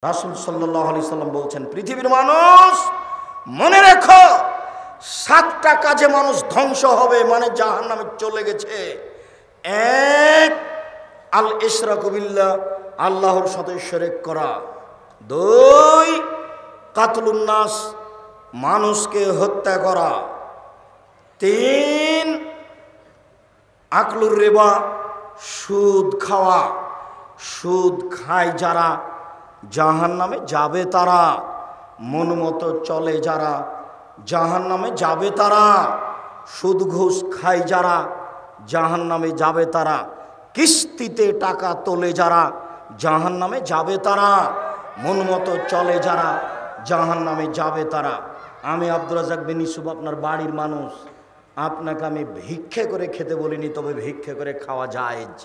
রাসূল সাল্লাল্লাহু আলাইহি সাল্লাম বলছেন, পৃথিবীর মানুষ মনে রেখো, 7টা কাজে মানুষ ধ্বংস হবে, মানে জাহান্নামে চলে গেছে। এক, আল ইশরাকু বিল্লাহ, আল্লাহর সাথে শিরক করা। 2, কাতলুন নাস, মানুষকে হত্যা করা। 3, আকলুর রিবা, সুদ খাওয়া। সুদ খায় যারা জাহান্নামে যাবে তারা, মন মতো চলে যারা জাহান্নামে যাবে তারা। সুদ ঘুষ খায় যারা জাহান্নামে যাবে তারা। কিস্তিতে টাকা তোলে যারা জাহান্নামে যাবে তারা। মন মতো চলে যারা জাহান্নামে যাবে তারা। আমি আব্দুর রাজ্জাক বিন ইউসুফ, আপনার বাড়ির মানুষ, আপনাকে আমি ভিক্ষে করে খেতে বলিনি, তবে ভিক্ষে করে খাওয়া জায়েজ।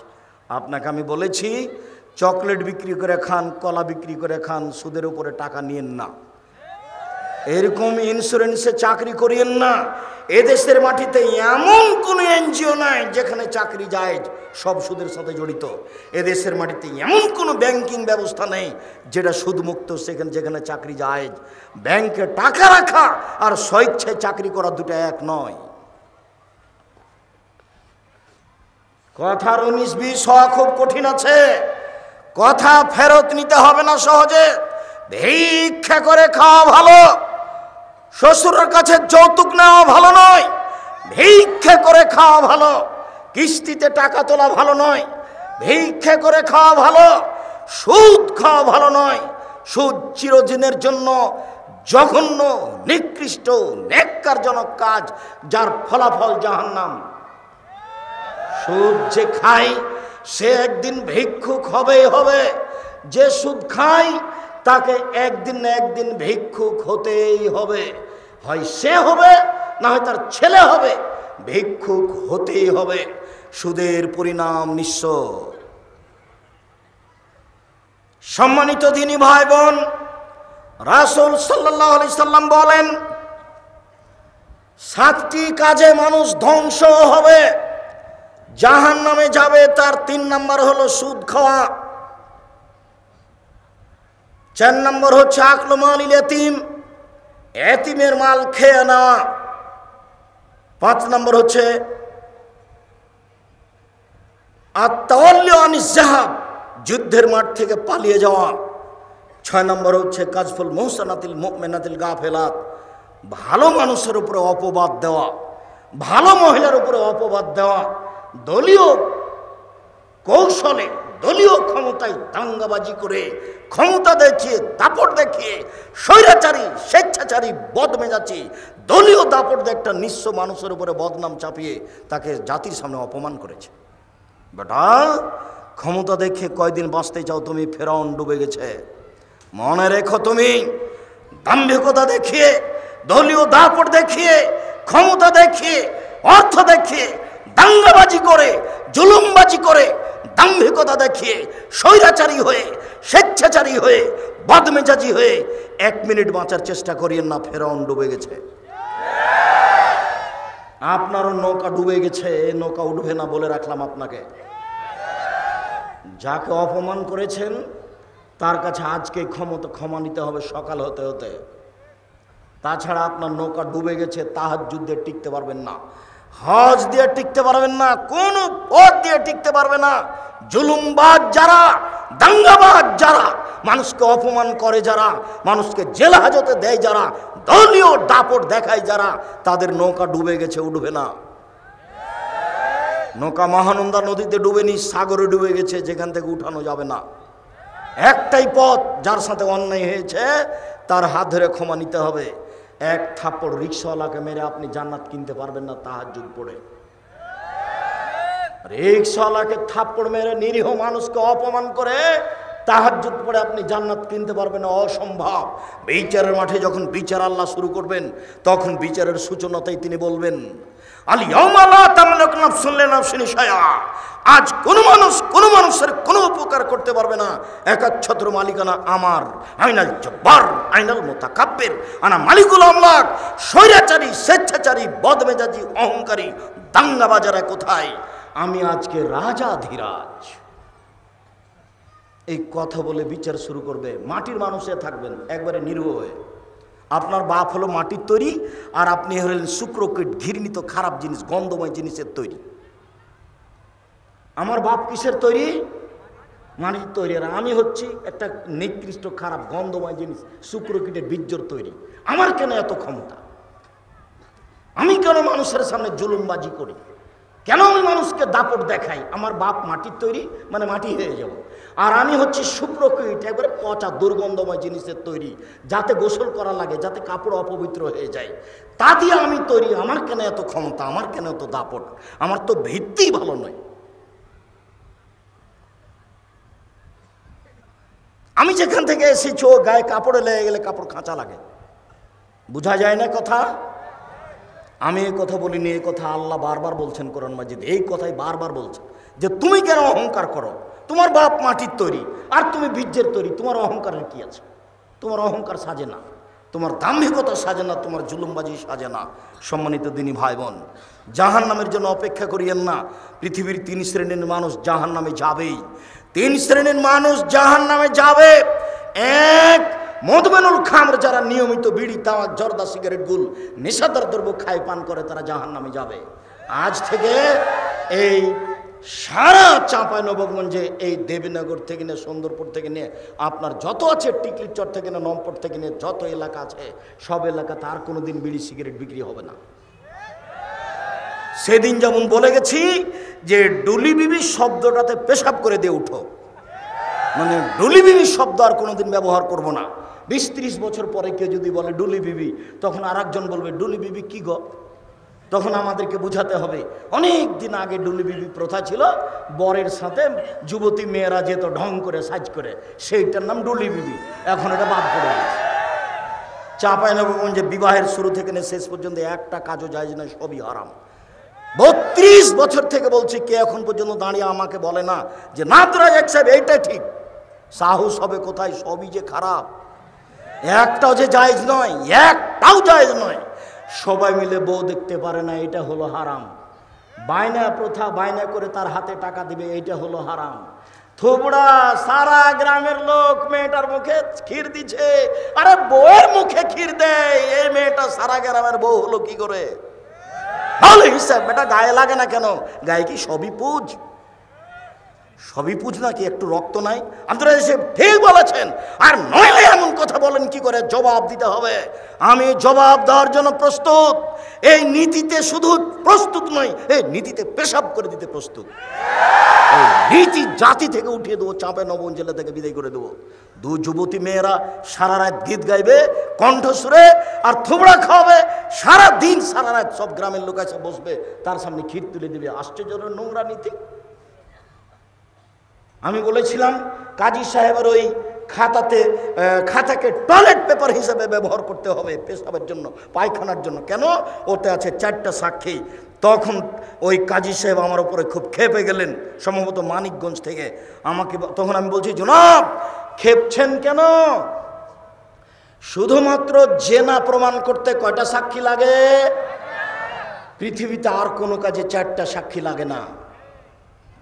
আপনাকে আমি বলেছি চকলেট বিক্রি করে খান, কলা বিক্রি করে খান, সুদের উপরে টাকা নিয়েন না। এরকম ইন্স্যুরেন্সে চাকরি করিয়েন না। এদেশের মাটিতে এমন কোনো এনজিও নাই যেখানে চাকরি জায়েজ, সব সুদের সাথে জড়িত। এদেশের মাটিতে এমন কোনো ব্যাংকিং ব্যবস্থা নেই যেটা সুদমুক্ত, সেখানে যেখানে চাকরি জায়েজ। ব্যাংকে টাকা রাখা আর স্বেচ্ছায় চাকরি করা দুটো এক নয়। কথার 19-20 হওয়া খুব কঠিন আছে। কথা ফেরত নিতে হবে না সহজে। ভিক্ষা করে খাওয়া ভালো, শ্বশুরের কাছে যৌতুক নেওয়া ভালো নয়। ভিক্ষা করে খাওয়া ভালো, কিস্তিতে টাকা তোলা ভালো নয়। ভিক্ষা করে খাওয়া ভালো, সুদ খাওয়া ভালো নয়। সুদ চিরদিনের জন্য জঘন্য, নিকৃষ্ট, নেক্কারজনক কাজ, যার ফলাফল জাহান্নাম। সুদ যে খায় সে একদিন ভিক্ষুক হবেই হবে। যে সুদ খায় তাকে একদিন না একদিন ভিক্ষুক হতেই হবে। হয় সে হবে, না হয় তার ছেলে হবে, ভিক্ষুক হতেই হবে। সুদের পরিণাম নিঃস্ব। সম্মানিত দিনী ভাই বোন, রাসূল সাল্লাল্লাহু আলাইহি সাল্লাম বলেন 7টি কাজে মানুষ ধ্বংস হবে, জাহান্নামে যাবে। তার 3 নম্বর হলো সুদ খাওয়া। 4 নম্বর হচ্ছে আকলু মালিল ইয়াতীম, এতিমের মাল খেয়ে নেওয়া। 5 নম্বর হচ্ছে আত-তাওয়াল্লি আনিজ যাহাব, যুদ্ধের মাঠ থেকে পালিয়ে যাওয়া। 6 নম্বর হচ্ছে কাজফুল মুহসানাতিল মুমিনাতিল গাফিলাত, ভালো মানুষের উপরে অপবাদ দেওয়া, ভালো মহিলার উপরে অপবাদ দেওয়া। দলীয় কৌশলে, দলীয় ক্ষমতায় দাঙ্গাবাজি করে, ক্ষমতা দেখিয়ে, দাপট দেখিয়ে, স্বৈরাচারী, স্বেচ্ছাচারী, বদমেজাজি দলীয় দাপট দিয়ে একটা নিঃস্ব মানুষের উপরে বদনাম চাপিয়ে তাকে জাতির সামনে অপমান করেছে। বেটা, ক্ষমতা দেখে কয়দিন বাঁচতে চাও তুমি? ফেরাউন ডুবে গেছে। মনে রেখো, তুমি দাম্ভিকতা দেখিয়ে, দলীয় দাপট দেখিয়ে, ক্ষমতা দেখিয়ে, অর্থ দেখিয়ে, দাঙ্গাবাজি করে, জুলুমবাজি করে, দাম্ভিকতা দেখিয়ে, স্বৈরাচারী হয়ে, স্বেচ্ছাচারী হয়ে, বদমেজাজি হয়ে 1 মিনিট বাঁচার চেষ্টা করিয়েন না। ফেরাউন ডুবে গেছে। আপনারও নৌকা ডুবে গেছে, নৌকা উঠবে না বলে রাখলাম আপনাকে। যাকে অপমান করেছেন তার কাছে আজকে ক্ষমা নিতে হবে সকাল হতে হতে। তাছাড়া আপনার নৌকা ডুবে গেছে, তাহাজ্জুদ দিয়ে টিকতে পারবেন না, হজ দিয়ে টিকতে পারবেন না, কোন পথ দিয়ে টিকতে পারবে না। জুলুমবাজ যারা, দাঙ্গাবাজ যারা, মানুষকে অপমান করে যারা, মানুষকে জেল হাজতে দেয় যারা, দলীয় দাপট দেখায় যারা, তাদের নৌকা ডুবে গেছে, উঠবে না। নৌকা মহানন্দা নদীতে ডুবেনি, সাগরে ডুবে গেছে, যেখান থেকে উঠানো যাবে না। একটাই পথ, যার সাথে অন্যায় হয়েছে তার হাত ধরে ক্ষমা নিতে হবে। 1 থাপ্পড় রিক্সাওয়ালাকে মেরে আপনি জান্নাত কিনতে পারবেন না তাহাজ্জুদ পড়ে। রিক্সাওয়ালাকে থাপ্পড় মেরে, নিরীহ মানুষকে অপমান করে তাহাজ্জুদ পড়ে আপনি জান্নাত কিনতে পারবেন না, অসম্ভব। বিচারের মাঠে যখন বিচার আল্লাহ শুরু করবেন, তখন বিচারের সূচনাতেই তিনি বলবেন, আল ইয়াউমা লা তামলিকু নাফসুন লিনাফসিন শাইআ, আজ কোনো মানুষ কোনো মানুষের কোনো উপকার করতে পারবে না। একচ্ছত্র মালিকানা আমার। আইনাল জব্বার, আইনাল মুতাকাব্বির, আনা মালিকুল আমলাক। স্বৈরাচারী, স্বেচ্ছাচারী, বদমেজাজি, অহংকারী, দাঙ্গাবাজারা কোথায়? আমি আজকে রাজাধিরাজ। এই কথা বলে বিচার শুরু করবে। মাটির মানুষে থাকবেন একবারে নিরীহ হয়ে। আপনার বাপ হলো মাটির তৈরি, আর আপনি হলেন শুক্রকীট, ঘৃণিত খারাপ জিনিস, গন্ধময় জিনিসের তৈরি। আমার বাপ কিসের তৈরি? মাটির তৈরি। আর আমি হচ্ছি একটা নিকৃষ্ট খারাপ গন্ধময় জিনিস, শুক্রকীটের বীর্যর তৈরি। আমার কেন এত ক্ষমতা? আমি কেন মানুষের সামনে জুলুমবাজি করি? কেন আমি মানুষকে দাপট দেখাই? আমার বাপ মাটির তৈরি, মানে মাটি হয়ে যাব। আর আমি হচ্ছি শুক্রকীট, একবারে পচা দুর্গন্ধময় জিনিসের তৈরি, যাতে গোসল করা লাগে, যাতে কাপড় অপবিত্র হয়ে যায়, তা দিয়ে আমি তৈরি। আমার কেন এত ক্ষমতা? আমার কেন এত দাপট? আমার তো ভিত্তি ভালো নয়। আমি যেখান থেকে এসেছি, ও গায়ে কাপড়ে লেগে গেলে কাপড় খাঁচা লাগে, বোঝা যায় না কথা? আমি এই কথা বলিনি, এই কথা আল্লাহ বারবার বলছেন কোরআন মাজিদ। এই কথাই বারবার বলছেন যে তুমি কেন অহংকার করো? তোমার বাপ মাটির তৈরি আর তুমি বীর্যের তৈরি, তোমার অহংকারের কি আছে? তোমার অহংকার সাজে না, তোমার দাম্ভিকতা সাজে না, তোমার জুলুমবাজি সাজে না। সম্মানিত দিনী ভাই বোন, জাহান নামের জন্য অপেক্ষা করিয়েন না। পৃথিবীর 3 শ্রেণীর মানুষ জাহান নামে যাবেই। 3 শ্রেণীর মানুষ জাহান নামে যাবে। এক, মদমেনুল খামর, যারা নিয়মিত বিড়ি, তামাক, জর্দা, সিগারেট, গুল, নেশাদার দ্রব্য খায়, পান করে, তারা জাহান নামে যাবে। আজ থেকে এই সারা চাঁপাইনবাবগঞ্জে, এই দেবীনগর থেকে নিয়ে, সুন্দরপুর থেকে নিয়ে, আপনার যত আছে, টিকলির চর থেকে নিয়ে, নম্পট থেকে নিয়ে যত এলাকা আছে, সব এলাকাতে আর কোনোদিন বিড়ি সিগারেট বিক্রি হবে না। সেদিন যেমন বলে গেছি যে ডুলি বিবি শব্দটাতে পেশাব করে দিয়ে উঠো, মানে ডুলি বিবি শব্দ আর কোনোদিন ব্যবহার করব না। 20-30 বছর পরে কেউ যদি বলে ডুলি বিবি, তখন আর একজন বলবে ডুলি বিবি কি গো? তখন আমাদেরকে বুঝাতে হবে অনেক দিন আগে ডুলি বিবি প্রথা ছিল, বরের সাথে যুবতী মেয়েরা যেত ঢং করে, সাজ করে, সেইটার নাম ডুলি বিবি। এখন এটা বাদ পড়ে গেছে। চাঁপাইনবাবগঞ্জে বিবাহের শুরু থেকে নিয়ে শেষ পর্যন্ত একটা কাজও জায়েজ নয়, সবই হারাম। 32 বছর থেকে বলছি, কে এখন পর্যন্ত দাঁড়িয়ে আমাকে বলে না যে নাতরাজ সাহেব এইটা ঠিক? সাহস হবে কোথায়? সবই যে খারাপ, একটাও যে জায়েজ নয়, একটাও জায়েজ নয়। সবাই মিলে বউ দেখতে পারে না, এটা হলো হারাম। বায়না প্রথা, বায়না করে তার হাতে টাকা দিবে, এইটা হলো হারাম। থুবড়া, সারা গ্রামের লোক মেয়েটার মুখে ক্ষীর দিচ্ছে, আরে বউয়ের মুখে ক্ষীর দেয়, এই মেয়েটা সারা গ্রামের বউ হলো কি করে? ভালো হিসাব, বেটা গায়ে লাগে না কেন? গায়ে কি সবই পুজ? সবই পুজ নাকি? একটু রক্ত নাই? আপনারা এসে ঠিক বলেছেন। আর নইলে এমন কথা বলেন কি করে? জবাব দিতে হবে। আমি জবাব দেওয়ার জন্য প্রস্তুত। এই নীতিতে শুধু প্রস্তুত নই, এই নীতিতে পেশাব করে দিতে প্রস্তুত। এই নীতি জাতি থেকে উঠিয়ে দেবো, চাঁপাইনবাবগঞ্জ জেলা থেকে বিদায় করে দেবো। 2 যুবতী মেয়েরা সারা রাত গীত গাইবে কণ্ঠসুরে, আর থুবড়া খাওয়াবে সারা দিন, সারা রাত। সব গ্রামের লোক এসে বসবে, তার সামনে ক্ষীর তুলে দিবে। আশ্চর্যের নোংরা নীতি। আমি বলেছিলাম কাজী সাহেবের ওই খাতাকে টয়লেট পেপার হিসেবে ব্যবহার করতে হবে পেশাবের জন্য, পায়খানার জন্য। কেন? ওতে আছে 4টা সাক্ষী। তখন ওই কাজী সাহেব আমার উপরে খুব ক্ষেপে গেলেন, সম্ভবত মানিকগঞ্জ থেকে। আমাকে তখন আমি বলছি, জনাব ক্ষেপছেন কেন? শুধুমাত্র জেনা প্রমাণ করতে কয়টা সাক্ষী লাগে? পৃথিবীতে আর কোনো কাজে 4টা সাক্ষী লাগে না,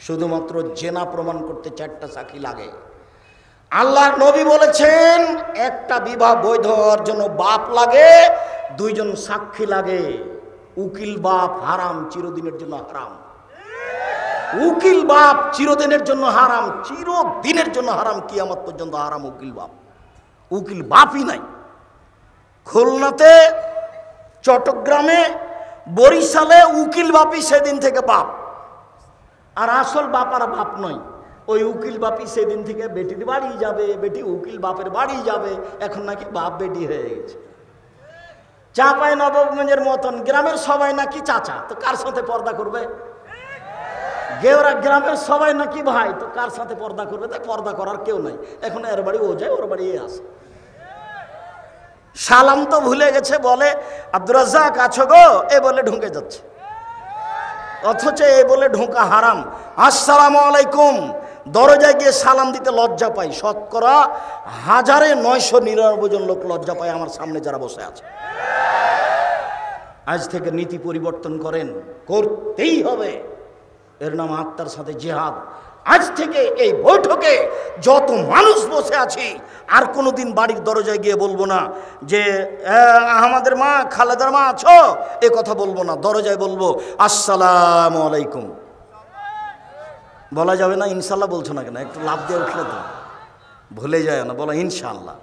শুধুমাত্র জেনা প্রমাণ করতে 4টা সাক্ষী লাগে। আল্লাহর নবী বলেছেন একটা বিবাহ বৈধ হওয়ার জন্য বাপ লাগে, 2 জন সাক্ষী লাগে। উকিল বাপ হারাম, চিরদিনের জন্য হারাম। উকিল বাপ চিরদিনের জন্য হারাম, চিরদিনের জন্য হারাম, কিয়ামত পর্যন্ত হারাম উকিল বাপ। উকিল বাপই নাই। খুলনাতে, চট্টগ্রামে, বরিশালে উকিল বাপই সেদিন থেকে বাপ। আর আসল বাপ আর বাপ নয়, ওই উকিল বাপই সেদিন থেকে বেটির বাড়ি যাবে, বেটি উকিল বাপের বাড়ি যাবে। এখন নাকি বাপ বেটি হয়ে গেছে। চাঁপাইনবাবগঞ্জের মতন গ্রামের সবাই নাকি চাচা, তো কার সাথে পর্দা করবে? গেওরা গ্রামের সবাই নাকি ভাই, তো কার সাথে পর্দা করবে? তাই পর্দা করার কেউ নাই। এখন এর বাড়ি ও যায়, ওর বাড়ি এ আসে। সালাম তো ভুলে গেছে, বলে আব্দুর রাজ্জাক আছো গো, এ বলে ঢুকে যাচ্ছে। অথচ এ বলে ঢোকা হারাম। আসসালামু আলাইকুম, দরজায় গিয়ে সালাম দিতে লজ্জা পাই। শতকরা 1999 জন লোক লজ্জা পায় আমার সামনে যারা বসে আছে। আজ থেকে নীতি পরিবর্তন করেন, করতেই হবে। এর নাম আত্মার সাথে জেহাদ। আজ থেকে এই বৈঠকে যত মানুষ বসে আছি আর কোনোদিন বাড়ির দরজায় গিয়ে বলবো না যে আমাদের মা খালেদার মা আছো, এ কথা বলবো না। দরজায় বলবো আসসালামু আলাইকুম। বলা যাবে না ইনশাল্লাহ বলছো না কেন? একটু লাভ দিয়ে উঠলে তো ভুলে যায় না, বলো ইনশাল্লাহ,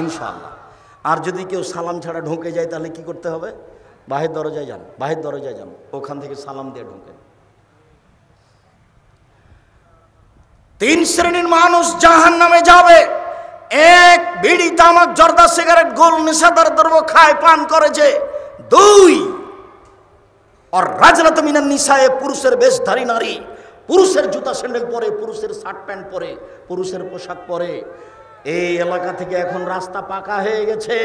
ইনশাল্লাহ। আর যদি কেউ সালাম ছাড়া ঢুকে যায় তাহলে কি করতে হবে? বাহির দরজায় যান, বাহির দরজায় যান, ওখান থেকে সালাম দিয়ে ঢুকেন। 3 শ্রেণীর মানুষ জাহান্নামে যাবে। 1, বিড়ি তামাক জর্দা সিগারেট গোল নেশাদার দ্রব্য খায় পান করেছে। 2, আর রাজরাত মিনান নিসায়ে, পুরুষের বেশধারী নারী, পুরুষের জুতা স্যান্ডেল পরে, পুরুষের শার্ট প্যান্ট পরে, পুরুষের পোশাক পরে। এই এলাকা থেকে এখন রাস্তা পাকা হয়ে গেছে।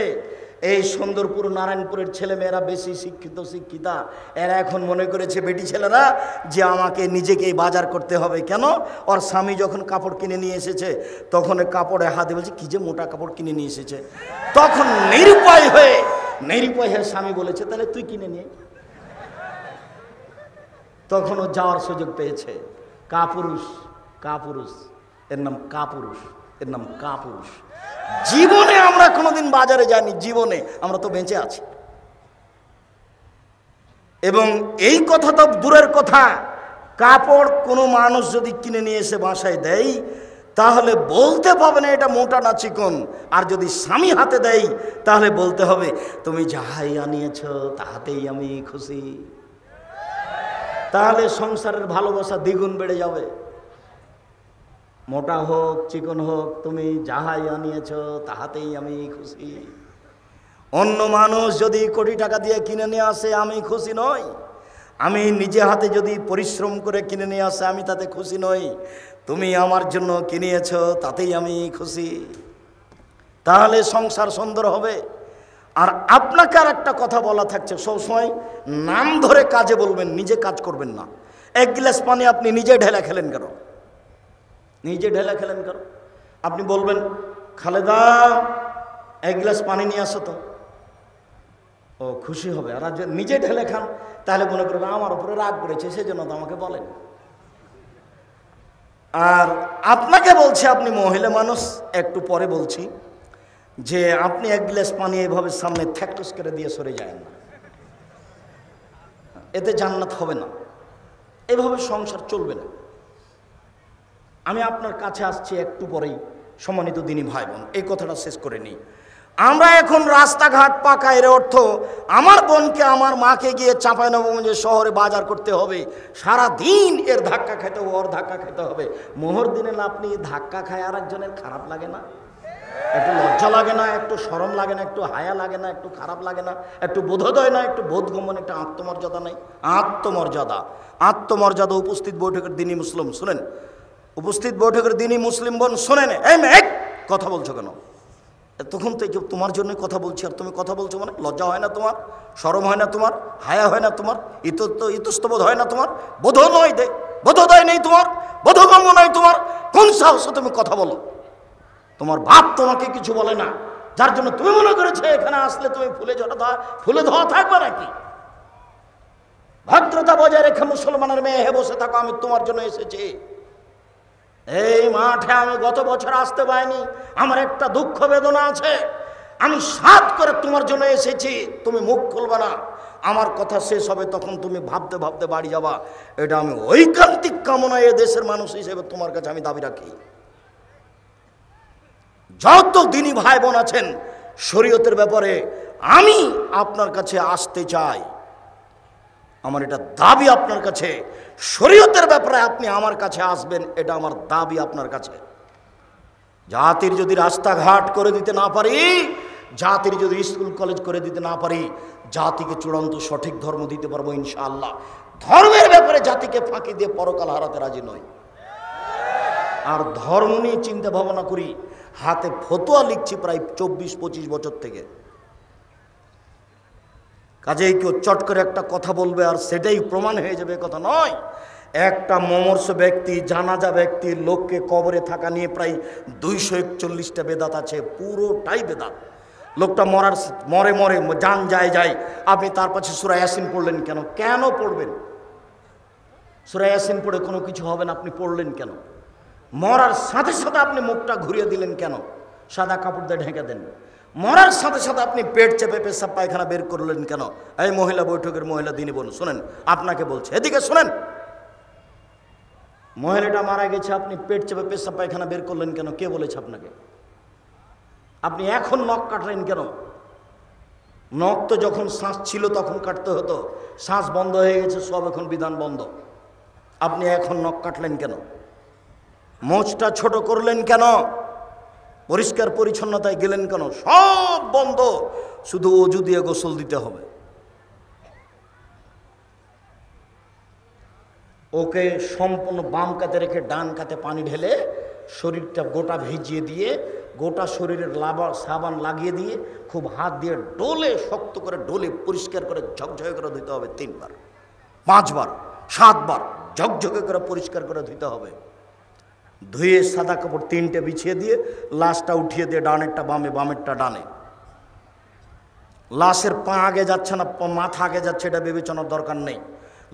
এই সুন্দরপুর নারায়ণপুরের ছেলেমেয়েরা বেশি শিক্ষিত শিক্ষিতা, এরা এখন মনে করেছে বেটি ছেলেরা যে আমাকে নিজেকেই বাজার করতে হবে। কেন? ওর স্বামী যখন কাপড় কিনে নিয়ে এসেছে তখন কাপড়ে হাতে বলছে কি যে মোটা কাপড় কিনে নিয়ে এসেছে। তখন নিরুপায় হয়ে স্বামী বলেছে তাহলে তুই কিনে নিয়ে। তখন ও যাওয়ার সুযোগ পেয়েছে। কাপুরুষ, কাপুরুষ, এর নাম কাপুরুষ, এর নাম কাপুরুষ। জীবনে আমরা কোনোদিন বাজারে যাইনি, জীবনে আমরা তো বেঁচে আছি। এবং এই কথা তো দূরের কথা, কাপড় কোনো মানুষ যদি কিনে নিয়ে এসে বাসায় দেয় তাহলে বলতে পাবে না এটা মোটা না চিকন। আর যদি স্বামী হাতে দেয় তাহলে বলতে হবে তুমি যাহাই আনিয়েছ তাহাতেই আমি খুশি। তাহলে সংসারের ভালোবাসা দ্বিগুণ বেড়ে যাবে। মোটা হোক চিকন হোক, তুমি যাহাই আনিয়েছ তাহাতেই আমি খুশি। অন্য মানুষ যদি কোটি টাকা দিয়ে কিনে নিয়ে আসে আমি খুশি নই। আমি নিজে হাতে যদি পরিশ্রম করে কিনে নিয়ে আসে আমি তাতে খুশি নই। তুমি আমার জন্য কিনিয়েছ তাতেই আমি খুশি। তাহলে সংসার সুন্দর হবে। আর আপনাকে আর একটা কথা বলা থাকছে, সবসময় নাম ধরে কাজে বলবেন, নিজে কাজ করবেন না। 1 গ্লাস পানি আপনি নিজে ঢেলা খেলেন কেন? নিজে ঢেলা খেলেন কেন? আপনি বলবেন খালেদা 1 গ্লাস পানি নিয়ে আসো তো, ও খুশি হবে। আর নিজে ঢেলে খান তাহলে মনে করবেন আমার উপরে রাগ করেছে সেজন্য তো আমাকে বলেন। আর আপনাকে বলছে, আপনি মহিলা মানুষ, একটু পরে বলছি যে আপনি 1 গ্লাস পানি এভাবে সামনে থ্যাকটস করে দিয়ে সরে যায় না, এতে জান্নাত হবে না, এভাবে সংসার চলবে না। আমি আপনার কাছে আসছি একটু পরেই। সম্মানিত দিনী ভাই বোন, এই কথাটা শেষ করে নিই। আমরা এখন রাস্তাঘাট পাকা, এর অর্থ আমার বোনকে আমার মাকে গিয়ে চাঁপাইনবাবগঞ্জের শহরে বাজার করতে হবে, সারা দিন এর ধাক্কা খেতে হবে, ওর ধাক্কা খেতে হবে। মোহর দিনে আপনি ধাক্কা খায় আর একজনের খারাপ লাগে না? একটু লজ্জা লাগে না? একটু শরম লাগে না? একটু হায়া লাগে না? একটু খারাপ লাগে না? একটু বোধোদয় না? একটু বোধগম্য, একটা আত্মমর্যাদা নেই? আত্মমর্যাদা, আত্মমর্যাদা। উপস্থিত বৈঠকের দিনই মুসলিম শুনেন, উপস্থিত বৈঠকের দিনই মুসলিম বোন শোনেন। এই মেয়ে কথা বলছো কেন? তখন তো তোমার জন্যই কথা বলছি, আর তুমি কথা বলছো মানে লজ্জা হয় না তোমার? শরম হয় না তোমার? হায়া হয় না তোমার? ইতস্তবোধ হয় না তোমার? বোধোদয় নেই তোমার? বোধগম্য নয় তোমার? কোন সাহসে তুমি কথা বলো? তোমার বাপ তোমাকে কিছু বলে না, যার জন্য তুমি মনে করেছো এখানে আসলে তুমি ফুলে ধোয়া থাকবে নাকি? ভদ্রতা বজায় রেখে মুসলমানের মেয়ে হে বসে থাকো, আমি তোমার জন্য এসেছি। এই মাঠে আমি গত বছর আসতে পারিনি, আমার একটা দুঃখ বেদনা আছে। আমি সাধ করে তোমার জন্য এসেছি, তুমি মুখ খুলবে না। আমার কথা শেষ হবে তখন তুমি ভাবতে ভাবতে বাড়ি যাবা। এটা আমি ঐকান্তিক কামনা এ দেশের মানুষ হিসেবে তোমার কাছে আমি দাবি রাখি। যত দিনী ভাই বোন আছেন, শরীয়তের ব্যাপারে আমি আপনার কাছে আসতে চাই। আমার এটা দাবি আপনার কাছে, শরীয়তের ব্যাপারে আপনি আমার কাছে আসবেন, এটা আমার দাবি আপনার কাছে। জাতির যদি রাস্তাঘাট করে দিতে না পারি, জাতির যদি স্কুল কলেজ করে দিতে না পারি, জাতিকে চূড়ান্ত সঠিক ধর্ম দিতে পারবো ইনশাআল্লাহ। ধর্মের ব্যাপারে জাতিকে ফাঁকি দিয়ে পরকাল হারাতে রাজি নই। আর ধর্ম নিয়ে চিন্তা ভাবনা করি, হাতে ফতোয়া লিখছি প্রায় 24-25 বছর থেকে। কাজেই কেউ চট করে একটা কথা বলবে আর সেটাই প্রমাণ হয়ে যাবে, কথা নয়। একটা মমর্ষ ব্যক্তি, জানাজা ব্যক্তি, লোককে কবরে থাকা নিয়ে প্রায় 241টা বেদাত আছে, পুরোটাই বেদাত। লোকটা মরে মরে জান যায়। আপনি তার পাশে সূরা ইয়াসিন পড়লেন কেন? কেন পড়বেন? সূরা ইয়াসিন পড়ে কোনো কিছু হবে না, আপনি পড়লেন কেন? মরার সাথে সাথে আপনি মুখটা ঘুরিয়ে দিলেন কেন? সাদা কাপড় দিয়ে ঢেকে দেন। মরার সাথে সাথে আপনি পেট চেপে পেশাব পায়খানা বের করলেন কেন? এই মহিলা বৈঠকের মহিলা দিনী বোন শোনেন, আপনাকে বলছে, এদিকে শোনেন। মহিলাটা মারা গেছে, আপনি পেট চেপে পেশাব পায়খানা বের করলেন কেন? কে বলেছে আপনাকে? আপনি এখন নখ কাটলেন কেন? নখ তো যখন শ্বাস ছিল তখন কাটতে হতো, শ্বাস বন্ধ হয়ে গেছে, সব এখন বিধান বন্ধ। আপনি এখন নখ কাটলেন কেন? মোচটা ছোট করলেন কেন? পরিষ্কার পরিচ্ছন্নতায় গেলেন কেন? সব বন্ধ, শুধু অজু দিয়ে গোসল দিতে হবে। ওকে সম্পূর্ণ বাম কাতে রেখে ডান কাতে পানি ঢেলে শরীরটা গোটা ভিজিয়ে দিয়ে, গোটা শরীরের সাবান লাগিয়ে দিয়ে খুব হাত দিয়ে ডোলে, শক্ত করে ডোলে পরিষ্কার করে ঝকঝকে করে ধুতে হবে 3 বার, 5 বার, 7 বার ঝকঝকে করে পরিষ্কার করে ধুতে হবে। ধুয়ে সাদা কাপড় 3টে বিছিয়ে দিয়ে লাশটা উঠিয়ে দিয়ে ডানেরটা বামে, বামেরটা ডানে। লাশের পা আগে যাচ্ছে না মাথা আগে যাচ্ছে এটা বিবেচনার দরকার নেই।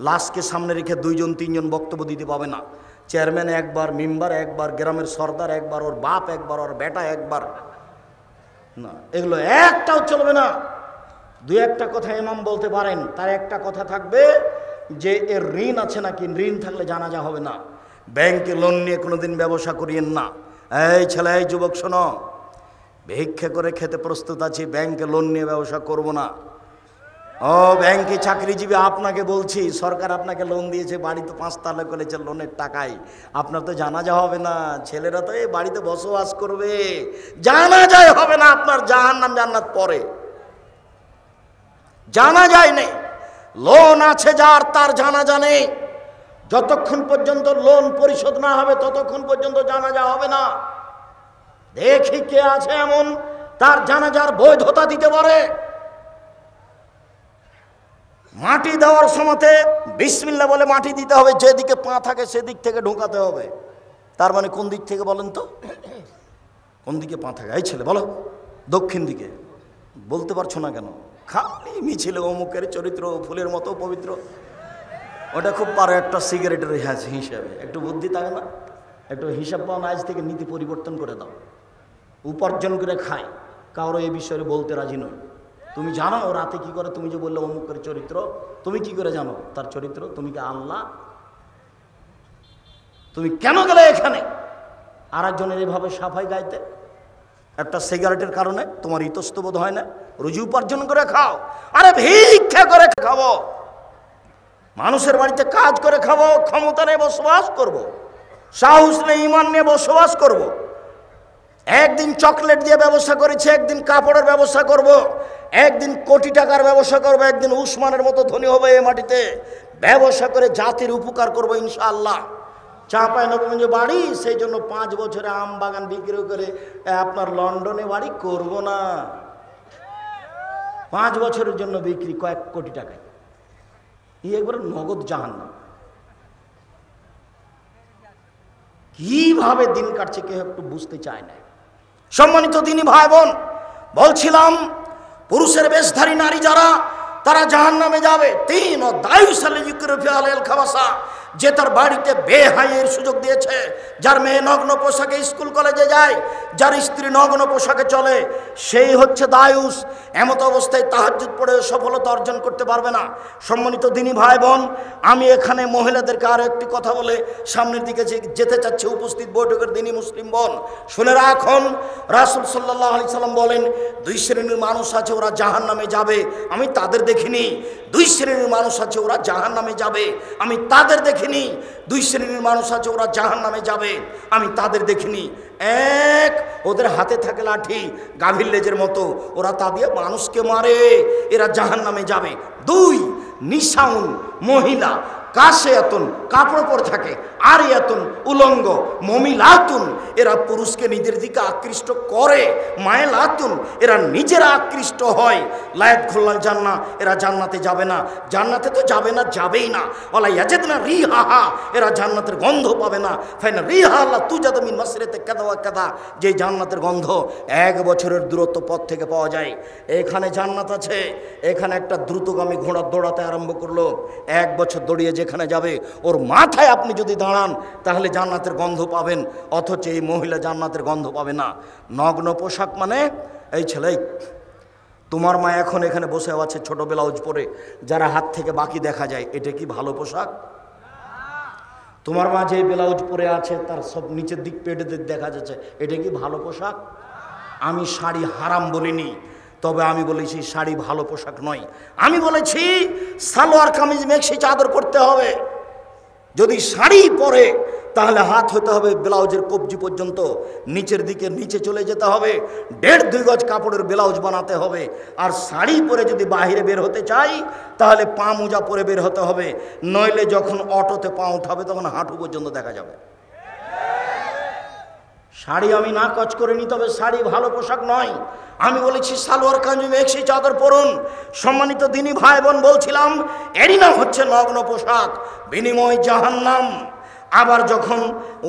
লাশকে সামনে রেখে 2জন 3জন বক্তব্য দিতে পাবে না। চেয়ারম্যান একবার, মেম্বার একবার, গ্রামের সর্দার একবার, ওর বাপ একবার, ওর বেটা একবার, না এগুলো একটাও চলবে না। 2-1টা কথা ইমাম বলতে পারেন, তার একটা কথা থাকবে যে এর ঋণ আছে নাকি, ঋণ থাকলে জানাজা হবে না। ব্যাংকে লোন নিয়ে কোনোদিন ব্যবসা করিয়েন না। এই ছেলে, এই যুবক শোনো, ভিক্ষা করে খেতে প্রস্তুত আছি, ব্যাংকে লোন নিয়ে ব্যবসা করব না। ও ব্যাংকে চাকরিজীবী, আপনাকে বলছি, সরকার আপনাকে লোন দিয়েছে, বাড়ি তো 5 তালা করেছে লোনের টাকায়, আপনার তো জানাজা হবে না। ছেলেরা তো এই বাড়িতে বসবাস করবে, জানাজাই হবে না আপনার, জাহান্নাম জান্নাত পরে, জানাজাই নেই। লোন আছে যার, তার জানাজা নেই। যতক্ষণ পর্যন্ত লোন পরিশোধ না হবে ততক্ষণ পর্যন্ত জানাজা হবে না। দেখি কে আছে এমন তার জানাজার বৈধতা দিতে পারে। মাটি দেওয়ার সময়তে বিসমিল্লাহ বলে মাটি দিতে হবে, যেদিকে পা থাকে সেদিক থেকে ঢোকাতে হবে। তার মানে কোন দিক থেকে বলেন তো? কোন দিকে পা থাকে? এই ছেলে বলো, দক্ষিণ দিকে। বলতে পারছো না কেন? খালি মিছিলে অমুকের চরিত্র ফুলের মতো পবিত্র, ওটা খুব পারো একটা সিগারেটের হিসাবে। একটু বুদ্ধি থাকে না? একটু হিসাব পাও না, আজ থেকে নীতি পরিবর্তন করে দাও। উপার্জন করে খায়, কারো এই বিষয়ে বলতে রাজি নয়। তুমি জানো ও রাতে কি করে? তুমি যে বললে অমুকের চরিত্র, তুমি কি করে জানো তার চরিত্র? তুমি কি আল্লাহ? তুমি কেন গেলে এখানে আর একজনের এভাবে সাফাই গাইতে? একটা সিগারেটের কারণে তোমার ইতস্তবোধ হয় না? রুজি উপার্জন করে খাও। আরে ভিক্ষা করে খাবো, মানুষের বাড়িতে কাজ করে খাবো, ক্ষমতা নিয়ে বসবাস করব, সাহস নিয়ে ইমান নিয়ে বসবাস করব। একদিন চকলেট দিয়ে ব্যবসা করেছি, একদিন কাপড়ের ব্যবসা করব, একদিন কোটি টাকার ব্যবসা করব, একদিন উসমানের মতো ধনী হবে এই মাটিতে। ব্যবসা করে জাতির উপকার করব ইনশাআল্লাহ। চাঁপাইনবাবগঞ্জে বাড়ি, সেই জন্য 5 বছরে আম বাগান বিক্রি করে আপনার লন্ডনে বাড়ি করব না। 5 বছরের জন্য বিক্রি কয়েক কোটি টাকায়, একবার নগদ জাহান্নাম। কিভাবে দিন কাটছে কেউ একটু বুঝতে চায় না। সম্মানিত দিনী ভাই বোন, বলছিলাম পুরুষের বেশধারী নারী যারা, তারা জাহান্নামে যাবে। 3 ও দায়ুসালে ইউকরফি আলাল খাবাসা, যে তার বাড়িতে বেহাইয়ের সুযোগ দিয়েছে, যার মেয়ে নগ্ন পোশাকে স্কুল কলেজে যায়, যার স্ত্রী নগ্ন পোশাকে চলে, সেই হচ্ছে দায়ুস। এমত অবস্থায় তাহাজ্জুদ পড়ে সফলতা অর্জন করতে পারবে না। সম্মানিত দিনী ভাই বোন, আমি এখানে মহিলাদেরকে আরও একটি কথা বলে সামনের দিকে যেতে চাচ্ছি। উপস্থিত বৈঠকের দিনী মুসলিম বোন, শুনে রাখুন, রাসূল সাল্লাল্লাহু আলাইহি সাল্লাম বলেন, 2 শ্রেণীর মানুষ আছে ওরা জাহান্নামে যাবে, আমি তাদের দেখিনি। 2 শ্রেণীর মানুষ আছে ওরা জাহান্নামে যাবে, আমি তাদের দেখিনি। 2 শ্রেণীর মানুষ আছে ওরা জাহান্নামে যাবে, আমি তাদের দেখিনি। 1, ওদের হাতে থাকে লাঠি গাভীর লেজের মতো, ওরা তা দিয়ে মানুষকে মারে, এরা জাহান্নামে যাবে। 2, নিশাউন মহিলা, কাশেয়াতুন, কাপড় পরে থাকে, আরিয়াতুন উলঙ্গ, মমিলাতুন এরা পুরুষকে নিজের দিকে আকৃষ্ট করে, মায়েলাতুন এরা নিজেরা আকৃষ্ট হয়, লায়াত খুল্লাল জান্নাহ এরা জান্নাতে যাবে না, জান্নাতে তো যাবে না, যাবেই না, ওয়ালা ইয়াজিদনা রিহাহা এরা জান্নাতের গন্ধ পাবে না, ফাইনা রিহা লা তুজাদু মিন মাসরিতে কাদা ওয়া কাদা যে জান্নাতের গন্ধ 1 বছরের দূরত্ব পথ থেকে পাওয়া যায়। এখানে জান্নাত আছে, এখানে একটা দ্রুতগামী ঘোড়া দৌড়াতে আরম্ভ করলো, 1 বছর দৌড়িয়ে যেখানে যাবে ওর মাথায় আপনি যদি দাঁড়ান তাহলে জান্নাতের গন্ধ পাবেন, অথচ এই মহিলা জান্নাতের গন্ধ পাবে না। নগ্ন পোশাক মানে এই ছেলে, তোমার মা এখন এখানে বসে আছে ছোট ব্লাউজ পরে, যারা হাত থেকে বাকি দেখা যায়, এটা কি ভালো পোশাক? তোমার মা যে ব্লাউজ পরে আছে তার সব নিচের দিক পেটের দিক দেখা যাচ্ছে, এটা কি ভালো পোশাক? আমি শাড়ি হারাম বলিনি, তবে আমি বলেছি শাড়ি ভালো পোশাক নয়। আমি বলেছি সালোয়ার কামিজ মেক্সি চাদর পরতে হবে। যদি শাড়ি পরে তাহলে হাত হতে হবে ব্লাউজের কবজি পর্যন্ত, নিচের দিকে নিচে চলে যেতে হবে, 1.5-2 গজ কাপড়ের ব্লাউজ বানাতে হবে। আর শাড়ি পরে যদি বাইরে বের হতে চাই তাহলে পা মোজা পরে বের হতে হবে, নইলে যখন অটোতে পা উঠাবে তখন হাঁটু পর্যন্ত দেখা যাবে। শাড়ি আমি না কচ করিনি, তবে শাড়ি ভালো পোশাক নয়। আমি বলেছি সালোয়ার কামিজ মেক্সি চাদর পরুন। সম্মানিত দিনী ভাই বোন, বলছিলাম এরই নাম হচ্ছে নগ্ন পোশাক, বিনিময় জাহান্নাম। আবার যখন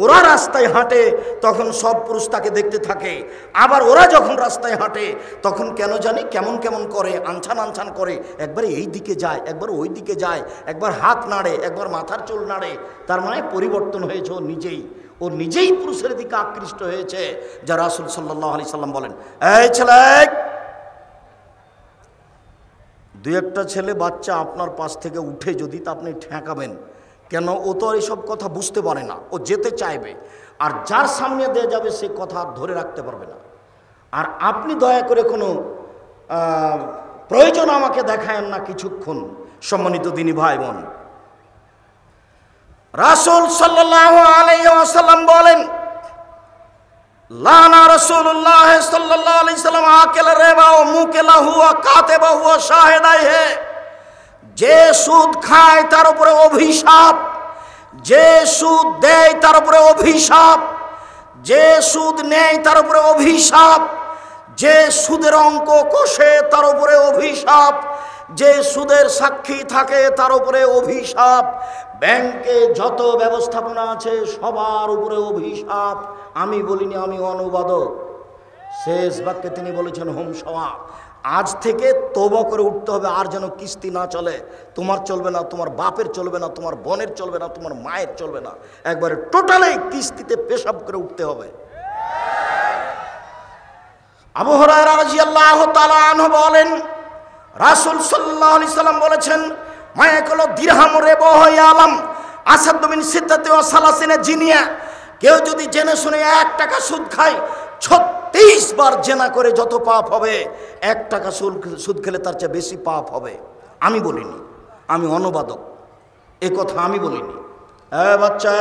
ওরা রাস্তায় হাঁটে তখন সব পুরুষ তাকে দেখতে থাকে, আবার ওরা যখন রাস্তায় হাঁটে তখন কেন জানি কেমন কেমন করে, আনছান আনছান করে, একবার এই দিকে যায়, একবার ওই দিকে যায়, একবার হাত নাড়ে, একবার মাথার চুল নাড়ে। তার মানে পরিবর্তন হয়েছে ও নিজেই পুরুষের দিকে আকৃষ্ট হয়েছে, যা রাসূল সাল্লাল্লাহু আলাইহি সাল্লাম বলেন, এই ছেলে, 2-1টা ছেলে বাচ্চা আপনার পাশ থেকে উঠে যদি তা আপনি ঠেকাবেন কেন? ও তো এইসব কথা বুঝতে পারে না, ও যেতে চাইবে, আর যার সামনে দিয়ে যাবে সে কথা ধরে রাখতে পারবে না। আর আপনি দয়া করে কোনো প্রয়োজন আমাকে দেখায়েন না কিছুক্ষণ। সম্মানিত দিনী ভাই বোন, রাসূল সাল্লাল্লাহু আলাইহি ওয়াসাল্লাম বলেন, লানা রাসূলুল্লাহ সাল্লাল্লাহু আলাইহি সাল্লাম আকেল রিবা ওয়া মুকিলাহু ওয়া কাতিবাহু ওয়া শাহিদাইহি, যে সুদ খায় তার উপরে অভিশাপ, যে সুদ দেয় তার উপরে অভিশাপ, যে সুদ নেয় তার উপরে অভিশাপ, যে সুদের অঙ্ক কষে তার উপরে অভিশাপ, যে সুদের সাক্ষী থাকে তার উপরে অভিশাপ, ব্যাংকে যত ব্যবস্থাপনা আছে সবার উপরে অভিশাপ। আমি বলিনি, আমি অনুবাদক। শেষ বাক্যে তিনি বলেছেন হোম সওয়া, আজ থেকে তওবা করে উঠতে হবে, আর যেন কিস্তি না চলে। তোমার চলবে না, তোমার বাপের চলবে না, তোমার বোনের চলবে না, তোমার মায়ের চলবে না, একবারে টোটালি কিস্তিতে পেশাব করে উঠতে হবে। আবু হুরায়রা রাদিয়াল্লাহু তাআলা আনহু বলেন, রাসূল সাল্লাল্লাহু আলাইহি সাল্লাম বলেছেন, মায়াকুল দিরহাম রিবাহ ইয়ালাম আসাদু মিন সিত্তাতি ওয়া সালাসিনা জিনিয়া, কেউ যদি জেনে শুনে 1 টাকা সুদ খায় 36 বার জেনা করে যত পাপ হবে, 1 টাকা সুদ খেলে তার চেয়ে বেশি পাপ হবে। আমি বলিনি, আমি অনুবাদক, এ কথা আমি বলিনি। বাচ্চা,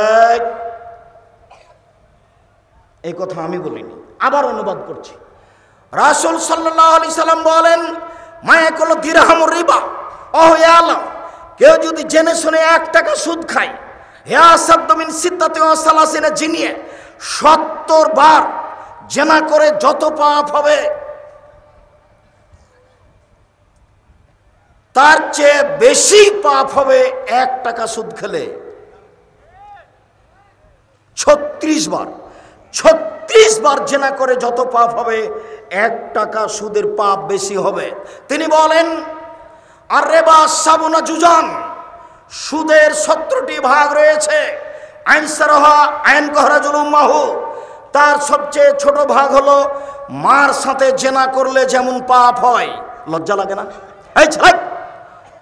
এই কথা আমি বলিনি, আবার অনুবাদ করছি। রাসূল সাল্লাল্লাহু আলাইহি সাল্লাম বলেন, মায়াকুল দিরহাম রিবা ওয়া ইয়ালাম, কেউ যদি জেনে শুনে 1 টাকা সুদ খায়, হে আসাদু মিন সিত্তাতি ওয়া সালাসিনা জিনিয়া, 70 বার জেনা করে যত পাপ হবে তার চেয়ে বেশি পাপ হবে 1 টাকা সুদ খেলে। 36 বার, 36 বার জেনা করে যত পাপ হবে 1 টাকা সুদের পাপ বেশি হবে। তিনি বলেন, আর রিবা সাবুনা জুজান, সুদের 17টি ভাগ রয়েছে। আইনসারহা আইন কহরাজুল উম্মাহু, তার সবচেয়ে ছোট ভাগ হলো মার সাথে জেনা করলে যেমন পাপ হয়। লজ্জা লাগে না? এই ছেলে,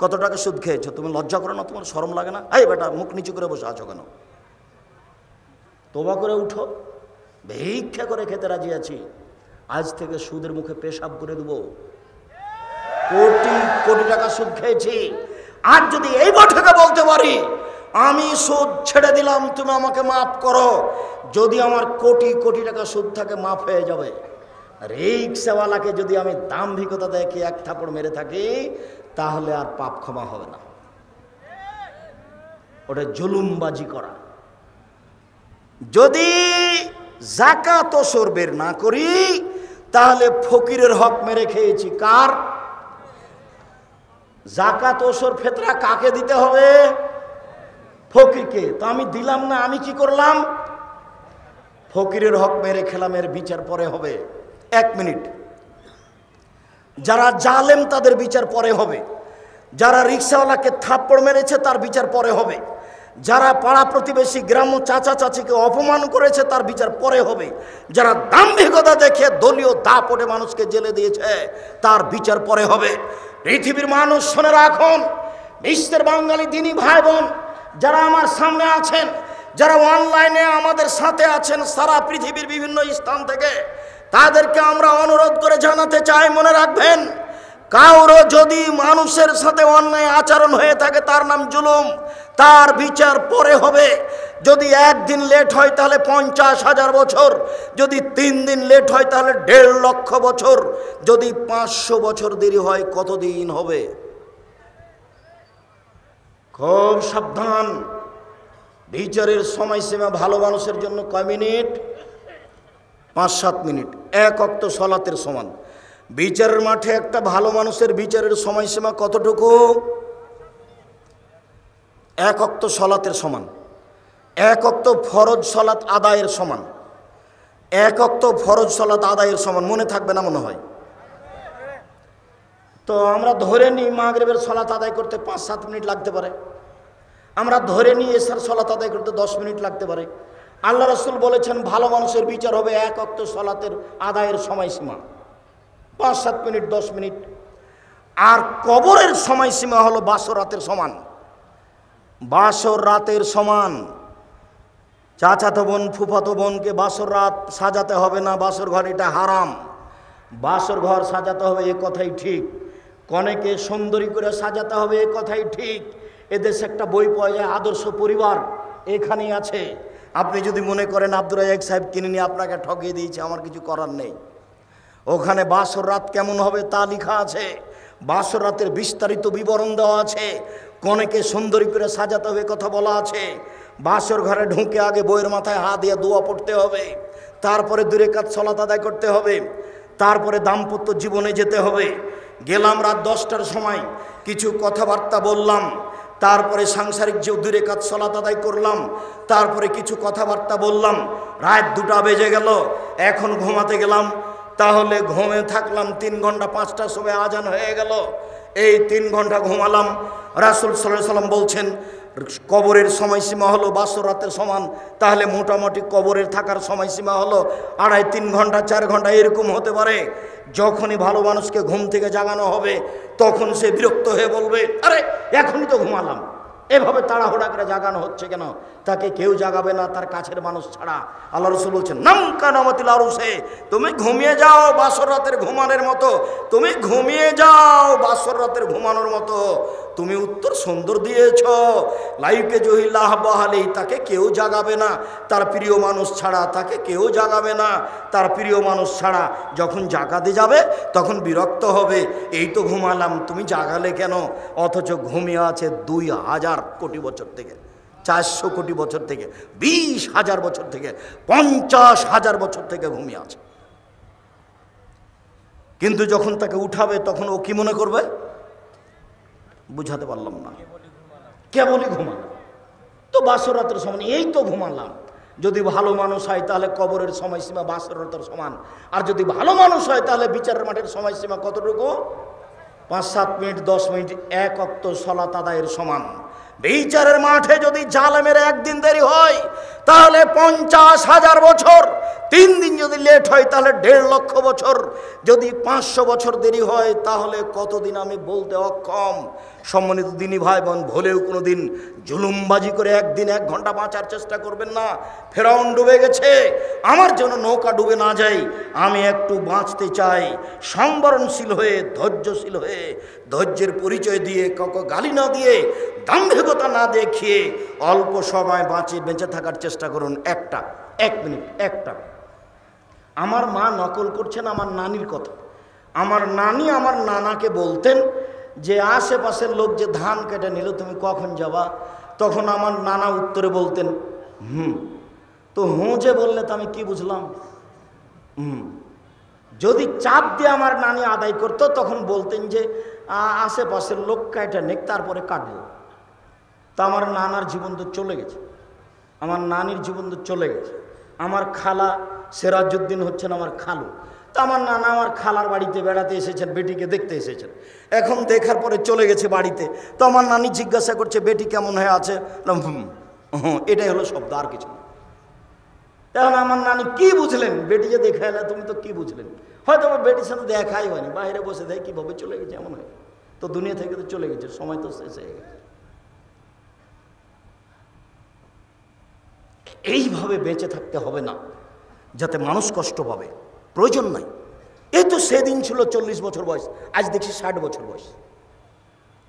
কত টাকা সুদ খেয়েছো, তুমি লজ্জা করো না? তোমার শরম লাগে না? এই বেটা, মুখ নিচু করে বসে আছো কেন? তওবা করে উঠো, ভিক্ষা করে খেতে রাজি আছি, আজ থেকে সুদের মুখে পেশাব করে দেবো। কোটি কোটি টাকা সুদ খেয়েছি, আর যদি এই বৈঠকে বলতে পারি আমি সুদ ছেড়ে দিলাম, তুমি আমাকে মাফ করো, যদি আমার কোটি কোটি টাকা সুদ থাকে মাফ হয়ে যাবে। রিক্সাওয়ালাকে যদি আমি দাম্ভিকতা দেখে 1 থাপড় মেরে থাকি তাহলে আর পাপ ক্ষমা হবে না, ওটা জুলুমবাজি করা। যদি যাকাত ওসর বের না করি তাহলে ফকিরের হক মেরে খেয়েছি। কার? যাকাত ওসর ফিতরা কাকে দিতে হবে? ফকিরকে। তো আমি দিলাম না, আমি কি করলাম? ফকিরের হক মেরে খেলাম, এর বিচার পরে হবে। 1 মিনিট। যারা জালেম তাদের বিচার পরে হবে। যারা রিক্সাওয়ালাকে থাপ্পড় মেরেছে তার বিচার পরে হবে। যারা পাড়া প্রতিবেশী গ্রাম্য চাচা চাচিকে অপমান করেছে তার বিচার পরে হবে। যারা দাম্ভিকতা দেখে দলীয় দাপটে মানুষকে জেলে দিয়েছে তার বিচার পরে হবে। পৃথিবীর মানুষ শুনে রাখুন, বিশ্বের বাঙালি দিনী ভাই বোন যারা আমার সামনে আছেন, যারা অনলাইনে আমাদের সাথে আছেন সারা পৃথিবীর বিভিন্ন স্থান থেকে, তাদেরকে আমরা অনুরোধ করে জানাতে চাই, মনে রাখবেন, কারো যদি মানুষের সাথে অন্যায় আচরণ হয়ে থাকে তার নাম জুলুম, তার বিচার পরে হবে। যদি 1 দিন লেট হয় তাহলে 50,000 বছর, যদি 3 দিন লেট হয় তাহলে 1.5 লক্ষ বছর, যদি 500 বছর দেরি হয় কতদিন হবে? খুব সাবধান। বিচারের সময়সীমা ভালো মানুষের জন্য কয় মিনিট? 5-7 মিনিট, 1 ওয়াক্ত সালাতের সমান। বিচারের মাঠে একটা ভালো মানুষের বিচারের সময়সীমা কতটুকু? 1 ওয়াক্ত সালাতের সমান, 1 ওয়াক্ত ফরজ সালাত আদায়ের সমান, 1 ওয়াক্ত ফরজ সালাত আদায়ের সমান। মনে থাকবে না মনে হয়? তো আমরা ধরে নিই মাগরিবের সালাত আদায় করতে 5-7 মিনিট লাগতে পারে, আমরা ধরে নিই এশার সালাত আদায় করতে 10 মিনিট লাগতে পারে। আল্লাহ রাসূল বলেছেন ভালো মানুষের বিচার হবে 1 ওয়াক্ত সালাতের আদায়ের সময়সীমা 5-7 মিনিট, 10 মিনিট। আর কবরের সময়সীমা হলো বাসর রাতের সমান। বাসর রাতের সমান। চাচাতো বোন ফুফাতো বোনকে বাসর রাত সাজাতে হবে না, বাসর ঘর এটা হারাম। বাসর ঘর সাজাতে হবে এ কথাই ঠিক, কনেকে সুন্দরী করে সাজাতে হবে এ কথাই ঠিক। এদেশে একটা বই পাওয়া যায় আদর্শ পরিবার, এখানেই আছে। আপনি যদি মনে করেন আব্দুর রাজ্জাক সাহেব কিনে নিয়ে আপনাকে ঠকিয়ে দিয়েছে, আমার কিছু করার নেই। ওখানে বাসর রাত কেমন হবে তা লেখা আছে, বাসর রাতের বিস্তারিত বিবরণ দেওয়া আছে, কনেকে সুন্দরী করে সাজাতে হবে কথা বলা আছে। বাসর ঘরে ঢুকে আগে বইয়ের মাথায় হাত দিয়ে দোয়া পড়তে হবে, তারপরে 2 রাকাত সালাত আদায় করতে হবে, তারপরে দাম্পত্য জীবনে যেতে হবে। গেলাম রাত 10টার সময়, কিছু কথাবার্তা বললাম, তারপরে সাংসারিক যে 2 রাকাত সালাত আদায় করলাম, তারপরে কিছু কথাবার্তা বললাম, রাত 2টা বেজে গেল, এখন ঘুমাতে গেলাম। তাহলে ঘুমে থাকলাম 3 ঘন্টা, 5টার সময় আজান হয়ে গেল, এই 3 ঘন্টা ঘুমালাম। রাসূল সাল্লাল্লাহু আলাইহি ওয়াসাল্লাম বলছেন কবরের সময়সীমা হলো বাসর রাতের সমান। তাহলে মোটামুটি কবরের থাকার সময়সীমা হলো 2.5-3 ঘন্টা, 4 ঘন্টা এরকম হতে পারে। যখনই ভালো মানুষকে ঘুম থেকে জাগানো হবে তখন সে বিরক্ত হয়ে বলবে, আরে এখনই তো ঘুমালাম, এভাবে তাড়াহুড়া করে জাগানো হচ্ছে কেন? তাকে কেউ জাগাবে না তার কাছের মানুষ ছাড়া। আল্লাহ রাসূল বলছেন নাম কানামাতিল আরুসে, তুমি ঘুমিয়ে যাও বাসর রাতের ঘুমানোর মতো, তুমি ঘুমিয়ে যাও বাসর রাতের ঘুমানোর মতো। তুমি উত্তর সুন্দর দিয়েছ, লাইকে জহিল্লাহ বাহালি, তাকে কেউ জাগাবে না তার প্রিয় মানুষ ছাড়া, তাকে কেউ জাগাবে না তার প্রিয় মানুষ ছাড়া। যখন জাগাতে যাবে তখন বিরক্ত হবে, এই তো ঘুমালাম তুমি জাগালে কেন? অথচ ঘুমিয়ে আছে 2000 কোটি বছর থেকে, 400 কোটি বছর থেকে, 20,000 বছর থেকে, 50,000 বছর থেকে ঘুমিয়ে আছে। কিন্তু যখন তাকে উঠাবে তখন ও কি মনে করবে? বুঝাতে পারলাম না, কেবলই ঘুমালাম তো বাসর রাতের সমান, এই তো ঘুমালাম। যদি ভালো মানুষ হয় তাহলে কবরের সময়সীমা বাসর রাতের সমান, আর যদি ভালো মানুষ হয় তাহলে বিচারের মাঠের সময়সীমা কতটুকু? 5-7 মিনিট, 10 মিনিট, 1 ওয়াক্ত সালাত আদায়ের সমান। বিচারের মাঠে যদি জালেমের 1 দিন দেরি হয় তাহলে 50,000 বছর, 3 দিন যদি লেট হয় তাহলে 1.5 লক্ষ বছর, যদি 500 বছর দেরি হয় তাহলে কতদিন আমি বলতে অক্ষম। সম্মানিত দিনী ভাই বোন, ভুলেও কোনো দিন জুলুমবাজি করে 1 দিন 1 ঘন্টা বাঁচার চেষ্টা করবেন না। ফেরাউন ডুবে গেছে, আমার জন্য নৌকা ডুবে না যায়, আমি একটু বাঁচতে চাই, সংবরণশীল হয়ে, ধৈর্যশীল হয়ে, ধৈর্যের পরিচয় দিয়ে, কাউকে গালি না দিয়ে, দাম্ভিকতা না দেখিয়ে অল্প সময় বেঁচে থাকার চেষ্টা করুন। 1 মিনিট, একটা। আমার মা নকল করছেন আমার নানির কথা। আমার নানি আমার নানাকে বলতেন যে আশেপাশের লোক যে ধান কেটে নিল তুমি কখন যাবা? তখন আমার নানা উত্তরে বলতেন তো যে বললে তো আমি কি বুঝলাম? যদি চাপ দিয়ে আমার নানি আদায় করতো তখন বলতেন যে আশেপাশের লোক কাটা নেক, তারপরে কাটবো। তা আমার নানার জীবন তো চলে গেছে, আমার নানির জীবন তো চলে গেছে। আমার খালা সিরাজউদ্দিন হচ্ছেন আমার খালু। তা আমার নানা আমার খালার বাড়িতে বেড়াতে এসেছেন, বেটিকে দেখতে এসেছেন। এখন দেখার পরে চলে গেছে বাড়িতে। তো আমার নানি জিজ্ঞাসা করছে বেটি কেমন হয়ে আছে? এটাই হলো শব্দ, আর কিছু না। এখন আমার নানি কি বুঝলেন? বেটি যে দেখা এলে তুমি তো কি বুঝলেন? হয়তো আমার বেটির সাথে দেখাই হয়নি, বাইরে বসে দেয় কিভাবে চলে গেছে, এমন হয় তো দুনিয়া থেকে তো চলে গেছে, সময় তো শেষ হয়ে গেছে। এইভাবে বেঁচে থাকতে হবে না যাতে মানুষ কষ্ট পাবে, প্রয়োজন নাই। এই তো সেদিন ছিল 40 বছর বয়স, আজ দেখছি 60 বছর বয়স।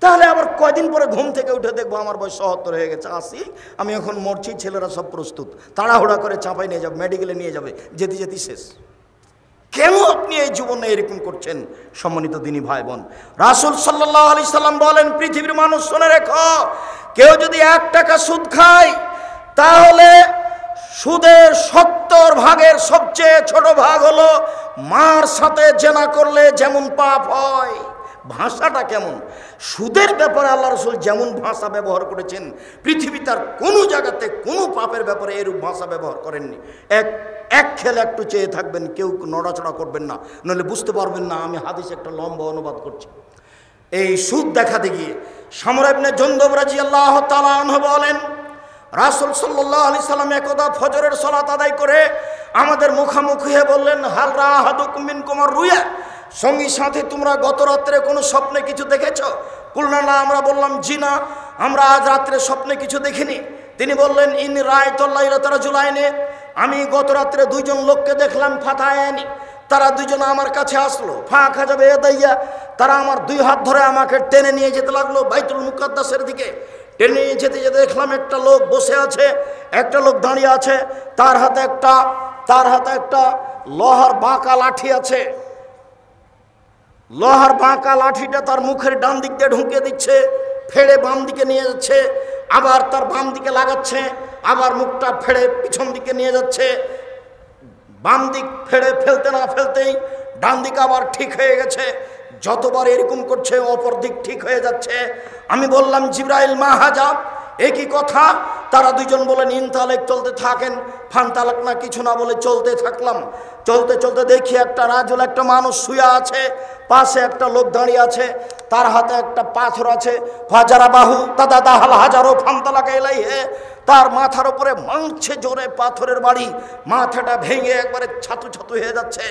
তাহলে আবার কয়দিন পরে ঘুম থেকে উঠে দেখবো আমার বয়স 77 হয়ে গেছে, 80, আমি এখন মরছি, ছেলেরা সব প্রস্তুত, তাড়াহুড়া করে চাপাই নিয়ে যাবে, মেডিকেলে নিয়ে যাবে, যেতে যেতে শেষ। কেন আপনি এই জীবনে এরকম করছেন? সম্মানিত দিনী ভাই বোন, রাসূল সাল্লাল্লাহু আলাইহি সাল্লাম বলেন, পৃথিবীর মানুষ শুনে রেখো, কেউ যদি 1 টাকা সুদ খায় তাহলে সুদের 70 ভাগের সবচেয়ে ছোট ভাগ হলো মার সাথে জেনা করলে যেমন পাপ হয়। ভাষাটা কেমন! সুদের ব্যাপারে আল্লাহ রাসূল যেমন ভাষা ব্যবহার করেছেন, পৃথিবী তার কোনো জায়গাতে কোনো পাপের ব্যাপারে এরূপ ভাষা ব্যবহার করেননি। এক খেলে একটু চেয়ে থাকবেন, কেউ নড়াচড়া করবেন না, নইলে বুঝতে পারবেন না আমি হাদিস একটা লম্বা অনুবাদ করছি। এই সুদ দেখাতে গিয়ে সামরা ইবনে জুনদুব রাদিয়াল্লাহু তাআলা আনহু বলেন, রাসূল সাল্লাল্লাহু আলাইহি সাল্লাম একদা ফজরের সালাত আদায় করে আমাদের মুখামুখি হয়ে বললেন, হাল রাহাদুকুম মিনকুম আর-রুয়া, সঙ্গী সাথে তোমরা গত রাত্রে কোনো স্বপ্নে কিছু দেখেছো? কুলনা না, আমরা বললাম জি না, আমরা আজ রাত্রে স্বপ্নে কিছু দেখিনি। তিনি বললেন, ইন রাআইতুল লাইলাতা রাজুলাইনি, আমি গত রাত্রে 2 জন লোককে দেখলাম, ফাতায়ানি, তারা 2 জন আমার কাছে আসলো, ফাঁকা যাবে দাইয়া, তারা আমার 2 হাত ধরে আমাকে টেনে নিয়ে যেতে লাগলো বাইতুল মুকাদ্দাসের দিকে। টেনে নিয়ে যেতে যেতে দেখলাম একটা লোক বসে আছে, একটা লোক দাঁড়িয়ে আছে, তার হাতে একটা লোহার বাঁকা লাঠি আছে। লোহার বাঁকা লাঠিটা তার মুখের ডান দিক দিয়ে ঢুকিয়ে দিচ্ছে, ফেড়ে বাম দিকে নিয়ে যাচ্ছে, আবার তার বাম দিকে লাগাচ্ছে, আবার মুখটা ফেড়ে পিছন দিকে নিয়ে যাচ্ছে। বাম দিক ফেড়ে ফেলতে না ফেলতেই ডান দিক আবার ঠিক হয়ে গেছে। যতবার এরকম করছে অপর দিক ঠিক হয়ে যাচ্ছে। আমি বললাম, জিবরাইল মা হাজা, একই কথা। তারা 2 জন বলেন, ইনতালেক, চলতে থাকেন। ফানতালাক না, কিছু না বলে চলতে থাকলাম। চলতে চলতে দেখি একটা রাজুল, একটা মানুষ শুয়ে আছে, পাশে একটা লোক দাঁড়িয়ে আছে, তার হাতে একটা পাথর আছে। ফাজারা বাহু দাদা দাহাল হাজারো ফানতালাক এলাইহে, তার মাথার উপরে মারছে জোরে পাথরের বাড়ি, মাথাটা ভেঙে একবারে ছাতু ছাতু হয়ে যাচ্ছে,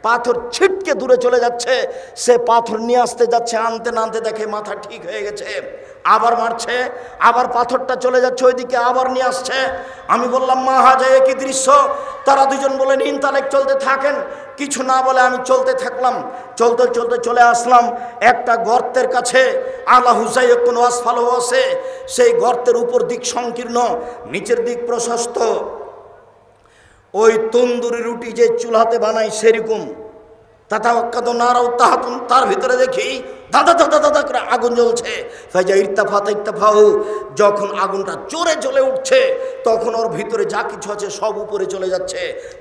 পাথর ছিটকে দূরে চলে যাচ্ছে। সে পাথর নিয়ে আসতে যাচ্ছে, আনতে না আনতে দেখে মাথা ঠিক হয়ে গেছে, আবার মারছে, আবার পাথরটা চলে যাচ্ছে ওইদিকে, আবার নিয়ে আসছে। আমি বললাম, মা হাজা, একই দৃশ্য। তারা 2 জন বলেন, ইনতালেক, চলতে থাকেন। কিছু না বলে আমি চলতে থাকলাম। চলতে চলতে চলে আসলাম একটা গর্তের কাছে। আলা হুসাইকুন আসফালহু আছে, সেই গর্তের উপর দিক সংকীর্ণ, নিচের দিক প্রশস্ত। ওই তন্দুরি রুটি যে চুলাতে বানাই সেরকম। তাতাওয়াক্কাদু নারাও তাহাতুন, তার ভিতরে দেখি দাদা দাদা দাদা করে আগুন জ্বলছে। ফাইজা ইরতাফাউ, যখন আগুনটা জোরে জ্বলে উঠছে তখন ওর ভিতরে যা কিছু আছে সব উপরে চলে যাচ্ছে,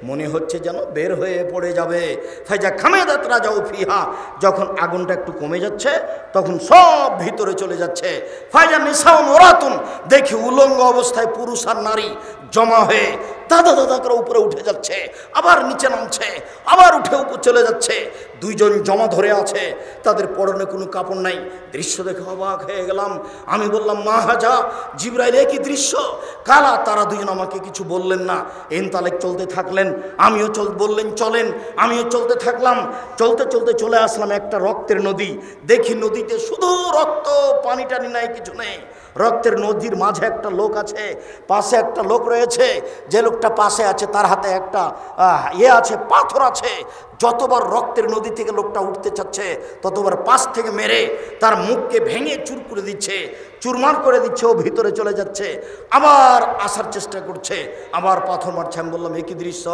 মনে হচ্ছে যেন বের হয়ে পড়ে যাবে। ফাইজা খামেদাত রাজাউ ফিহা, যখন আগুনটা একটু কমে যাচ্ছে তখন সব ভিতরে চলে যাচ্ছে। ফাইজা নিসাউন ওরাতুন, দেখি উলঙ্গ অবস্থায় পুরুষ আর নারী জমা হয়ে দাদা দাদা করে উপরে উঠে যাচ্ছে, আবার নিচে নামছে, আবার উঠে উপর চলে যাচ্ছে। 2 জন জমা ধরে আছে, তাদের পরনে কোনো কাপড় নাই। দৃশ্য দেখে অবাক হয়ে গেলাম। আমি বললাম, মা হাজা, জিবরাইল, একই দৃশ্য, কালা। তারা 2 জন আমাকে কিছু বললেন না, ইনতালেক, চলতে থাকলেন। আমিও বললেন চলেন, আমিও চলতে থাকলাম। চলতে চলতে চলে আসলাম একটা রক্তের নদী। দেখি নদীতে শুধু রক্ত, পানি টানি নাই, কিছু নেই। রক্তের নদীর মাঝে একটা লোক আছে, পাশে একটা লোক রয়েছে। যে লোকটা পাশে আছে তার হাতে একটা আছে, পাথর আছে। যতবার রক্তের নদী থেকে লোকটা উঠতে চাচ্ছে ততবার পাশ থেকে মেরে তার মুখকে ভেঙে চুর করে দিচ্ছে। চুরমার করে দিচ্ছে, ও ভিতরে চলে যাচ্ছে, আবার আসার চেষ্টা করছে, আবার পাথর মারছে। আমি বললাম একই দৃশ্য।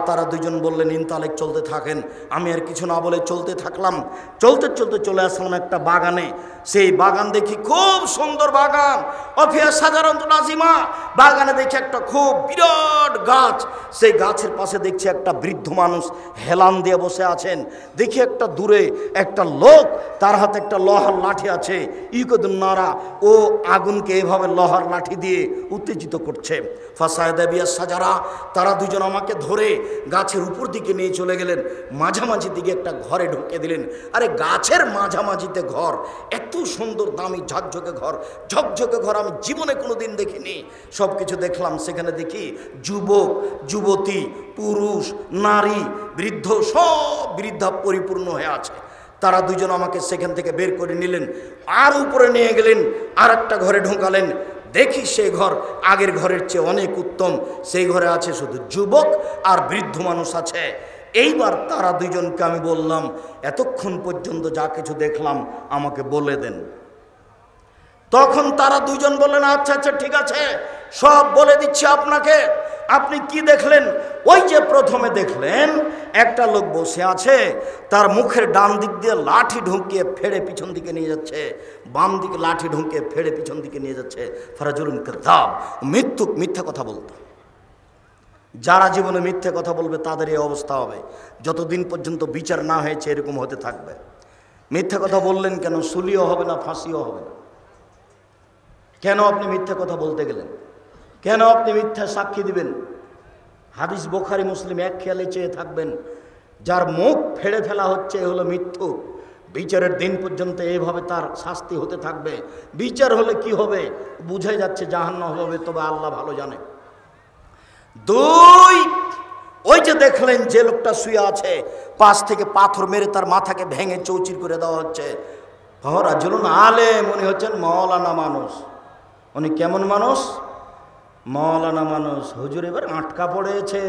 তারা দুজন বললেন ইনতালেক, চলতে থাকেন। আমি আর কিছু না বলে চলতে থাকলাম। চলতে চলতে চলে আসলাম একটা বাগানে। সেই বাগান দেখি খুব সুন্দর বাগান, অফিয়া সাধারণত নাজিমা। বাগানে দেখি একটা খুব বিরাট গাছ, সেই গাছের পাশে দেখছি একটা বৃদ্ধ মানুষ হেলান দিয়ে বসে আছেন। দেখি একটা দূরে একটা লোক, তার হাতে একটা লোহার লাঠি আছে, ইকদুন্নারা, ও আগুনকে এভাবে লোহার লাঠি দিয়ে উত্তেজিত করছে। ফাসায়দা বিয়া সাজারা, তারা দুজন আমাকে ধরে গাছের উপর দিকে নিয়ে চলে গেলেন, মাঝামাঝি দিকে একটা ঘরে ঢুকে দিলেন। আরে গাছের মাঝামাঝিতে ঘর, এত সুন্দর দামি ঝকঝকে ঘর, ঝকঝকে ঘর আমি জীবনে কোনোদিন দেখিনি। সব কিছু দেখলাম। সেখানে দেখি যুবক, যুবতী, পুরুষ, নারী, বৃদ্ধ, সব বৃদ্ধা পরিপূর্ণ হয়ে আছে। তারা দুজন আমাকে সেখান থেকে বের করে নিলেন, আর উপরে নিয়ে গেলেন, আর একটা ঘরে ঢোকালেন। দেখি সেই ঘর আগের ঘরের চেয়ে অনেক উত্তম। সেই ঘরে আছে শুধু যুবক আর বৃদ্ধ মানুষ আছে। এইবার তারা দুইজনকে আমি বললাম, এতক্ষণ পর্যন্ত যা কিছু দেখলাম আমাকে বলে দেন। তখন তারা দুইজন বললেন, আচ্ছা আচ্ছা ঠিক আছে, সব বলে দিচ্ছি আপনাকে। আপনি কি দেখলেন? ওই যে প্রথমে দেখলেন একটা লোক বসে আছে, তার মুখের ডান দিক দিয়ে লাঠি ঢুকিয়ে ফেড়ে পিছন দিকে নিয়ে যাচ্ছে, বাম দিকে লাঠি ঢুকিয়ে ফেড়ে পিছন দিকে নিয়ে যাচ্ছে। ফারাজুলুন কাযাব, মিথ্যা কথা বলতো। যারা জীবনে মিথ্যে কথা বলবে তাদের এই অবস্থা হবে। যতদিন পর্যন্ত বিচার না হয়েছে এরকম হতে থাকবে। মিথ্যে কথা বললেন কেন? সুলিও হবে না, ফাঁসিও হবে না। কেন আপনি মিথ্যা কথা বলতে গেলেন? কেন আপনি মিথ্যা সাক্ষী দিবেন? হাদিস বুখারী মুসলিম এক খেয়ালে চেয়ে থাকবেন, যার মুখ ফেড়ে ফেলা হচ্ছে এ হলো মিথ্যুক। বিচারের দিন পর্যন্ত এইভাবে তার শাস্তি হতে থাকবে। বিচার হলে কি হবে বুঝাই যাচ্ছে, জাহান্নাম হবে, তবে আল্লাহ ভালো জানে। দুই, ওই যে দেখলেন যে লোকটা শুয়ে আছে, পাশ থেকে পাথর মেরে তার মাথাকে ভেঙে চৌচির করে দেওয়া হচ্ছে। রাজুলুন আলেম, উনি হচ্ছেন মাওলানা মানুষ। উনি কেমন মানুষ? মাওলানা মানুষ। হুজুর এবার আটকা পড়েছে,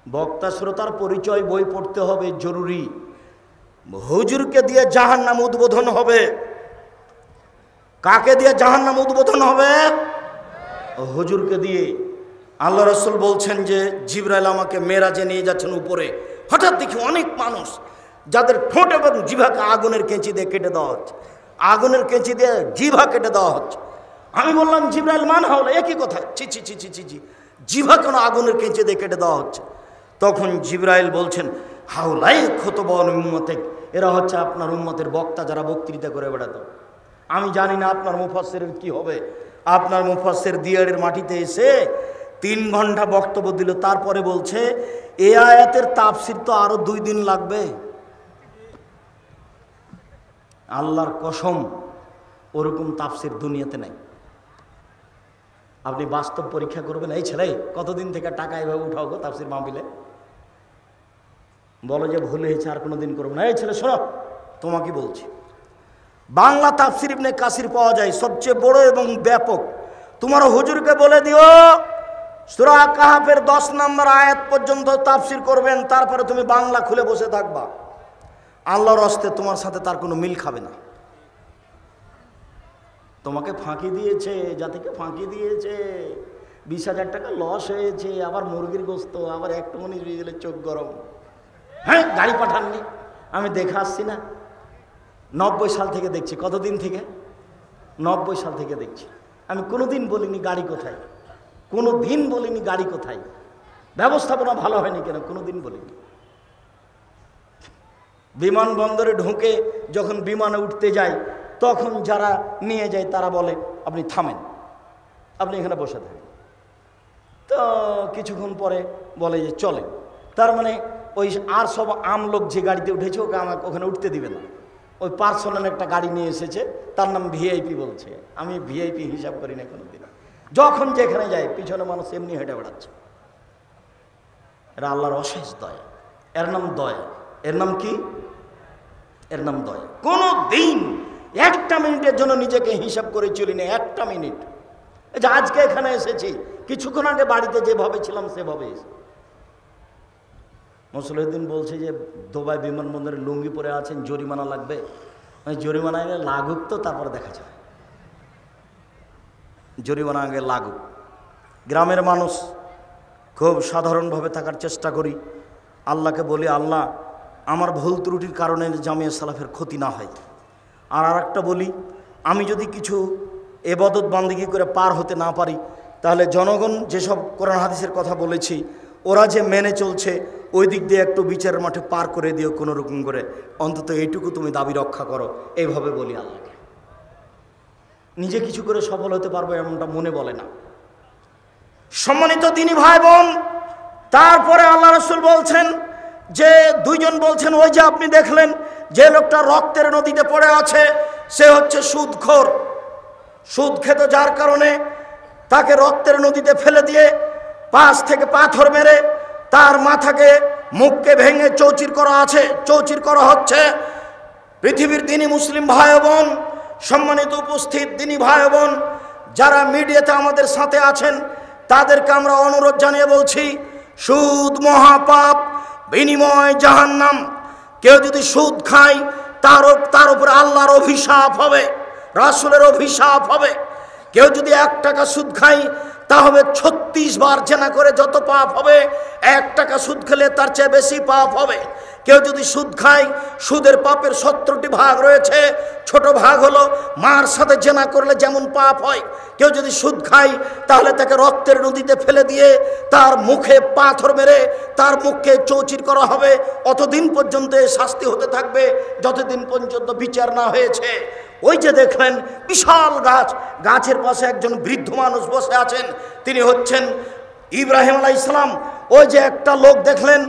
বক্তা শ্রোতার পরিচয় বই পড়তে হবে, জরুরি। হুজুরকে দিয়ে জাহান্নাম উদ্বোধন হবে। কাকে দিয়ে জাহান্নাম উদ্বোধন হবে? হুজুরকে দিয়ে। আল্লাহ রাসূল বলছেন যে জিবরাইল আমাকে মেরাজে নিয়ে যাচ্ছেন উপরে। হঠাৎ দেখি অনেক মানুষ, যাদের ঠোঁট এবং জিভাকে আগুনের কেঁচি দিয়ে কেটে দেওয়া হচ্ছে, আগুনের কেঁচি দিয়ে জিভা কেটে দেওয়া হচ্ছে। আমি বললাম জিবরাইল মান হাওলা, একই কথা। ছি ছি ছি ছি ছি ছি, জিভা কেন আগুনের কেঁচি দিয়ে কেটে দেওয়া হচ্ছে? তখন জিবরাইল বলছেন, হাওলাই খুতবান উম্মতিক, এরা হচ্ছে আপনার উম্মতের বক্তা, যারা বক্তৃতা করে বেড়াতো। আমি জানি না আপনার মুফাসসিরের কি হবে। আপনার মুফাসসির দিয়ারের মাটিতে এসে 3 ঘন্টা বক্তব্য দিল, তারপরে বলছে এই আয়াতের তাফসির তো আরো 2 দিন লাগবে। আল্লাহর কসম, ওরকম তাফসির দুনিয়াতে নাই। আপনি বাস্তব পরীক্ষা করবেন। এই ছেলে কতদিন থেকে টাকা এভাবে উঠাও গো তাফসির মাহফিলে? বলো যে ভুল হয়েছে, আর কোনোদিন করবো না। এই ছেলে শোনো, তোমাকে বলছি, বাংলা তাফসির ইবনে কাসির পাওয়া যায়, সবচেয়ে বড় এবং ব্যাপক। তোমার হুজুরকে বলে দিও সূরা কাহাফের 10 নম্বর আয়াত পর্যন্ত তাফসির করবেন, তারপরে তুমি বাংলা খুলে বসে থাকবা। আল্লাহর হস্তে তোমার সাথে তার কোনো মিল খাবে না। তোমাকে ফাঁকি দিয়েছে, জাতিকে ফাঁকি দিয়েছে। 20,000 টাকা লস হয়েছে, আবার মুরগির গোস্ত, আবার একটু মনে হয়ে গেলে চোখ গরম। হ্যাঁ, গাড়ি পাঠাননি, আমি দেখে আসছি না। 90 সাল থেকে দেখছি। কতদিন থেকে? 90 সাল থেকে দেখছি। আমি কোনোদিন বলিনি গাড়ি কোথায়, কোনোদিন বলিনি গাড়ি কোথায়, ব্যবস্থাপনা ভালো হয়নি কেন, কোনোদিন বলিনি। বিমানবন্দরে ঢুকে যখন বিমানে উঠতে যাই, তখন যারা নিয়ে যায় তারা বলে আপনি থামেন, আপনি এখানে বসে থাকেন। তো কিছুক্ষণ পরে বলে যে চলে। তার মানে ওই আর সব আমলোক যে গাড়িতে উঠেছে ওকে আমাকে ওখানে উঠতে দিবে না। ওই পার্সোনাল একটা গাড়ি নিয়ে এসেছে, তার নাম ভিআইপি বলছে। আমি ভিআইপি হিসাব করি না কোনোদিন। যখন যেখানে যায় পিছনে মানুষ এমনি হেঁটে বেড়াচ্ছে। এরা আল্লাহর অশেষ দয়া, এর নাম দয়া। এর নাম কি? এর নাম দয়া। কোনো দিন একটা মিনিটের জন্য নিজেকে হিসাব করে চলি না, একটা মিনিট। এই যে আজকে এখানে এসেছি, কিছুক্ষণ আগে বাড়িতে যেভাবে ছিলাম সেভাবে এসে। মুসলিউদ্দিন বলছে যে দুবাই বিমানবন্দরে লুঙ্গি পরে আছেন, জরিমানা লাগবে। ওই জরিমানা আগে লাগুক তো তারপরে দেখা যাবে, জরিমানা আগে লাগুক। গ্রামের মানুষ খুব সাধারণভাবে থাকার চেষ্টা করি, আল্লাহকে বলি আল্লাহ আমার ভুল ত্রুটির কারণে জামিয়া সালাফের ক্ষতি না হয়। আর আরেকটা বলি, আমি যদি কিছু এবাদত বান্দিগি করে পার হতে না পারি, তাহলে জনগণ যেসব কোরআন হাদিসের কথা বলেছি ওরা যে মেনে চলছে ওই দিক দিয়ে একটু বিচারের মাঠে পার করে দিও কোনো রকম করে, অন্তত এইটুকু তুমি দাবি রক্ষা করো, এইভাবে বলি আল্লাহকে। নিজে কিছু করে সফল হতে পারবো এমনটা মনে বলে না। সম্মানিত দিনী ভাই বোন, তারপরে আল্লাহ রাসূল বলছেন যে দুইজন বলছেন ওই যে আপনি দেখলেন যে লোকটা রক্তের নদীতে পড়ে আছে সে হচ্ছে সুদখোর। সুদ খেত যার কারণে তাকে রক্তের নদীতে ফেলে দিয়ে পাশ থেকে পাথর মেরে তার মাথাকে মুখকে ভেঙে চৌচির করা আছে, চৌচির করা হচ্ছে। পৃথিবীর দিনী মুসলিম ভাই বোন, সম্মানিত উপস্থিত দিনী ভাই বোন, যারা মিডিয়াতে আমাদের সাথে আছেন তাদেরকে আমরা অনুরোধ জানিয়ে বলছি, সুদ মহাপাপ, বিনিময় জাহান্নাম। কেউ যদি সুদ খায় তার উপরে আল্লাহর অভিশাপ হবে, রাসূলের অভিশাপ হবে। কেউ যদি 1 টাকা সুদ খায় তা হবে 36 বার জেনা করে যত পাপ হবে, 1 টাকা সুদ খেলে তার চেয়ে বেশি পাপ হবে। কেউ যদি সুদ খায়, সুদের পাপের 70টি ভাগ রয়েছে, ছোট ভাগ হলো মার সাথে জেনা করলে যেমন পাপ হয়। কেউ যদি সুদ খায় তাহলে তাকে রক্তের নদীতে ফেলে দিয়ে তার মুখে পাথর মেরে তার মুখকে চৌচির করা হবে। অতদিন পর্যন্ত শাস্তি হতে থাকবে যতদিন পর্যন্ত বিচার না হয়েছে। ওই যে দেখলেন বিশাল গাছ, গাছের পাশে একজন বৃদ্ধ মানুষ বসে আছেন, তিনি হচ্ছেন ইব্রাহিম আলাইহিস সালাম। ওই যে একটা লোক দেখলেন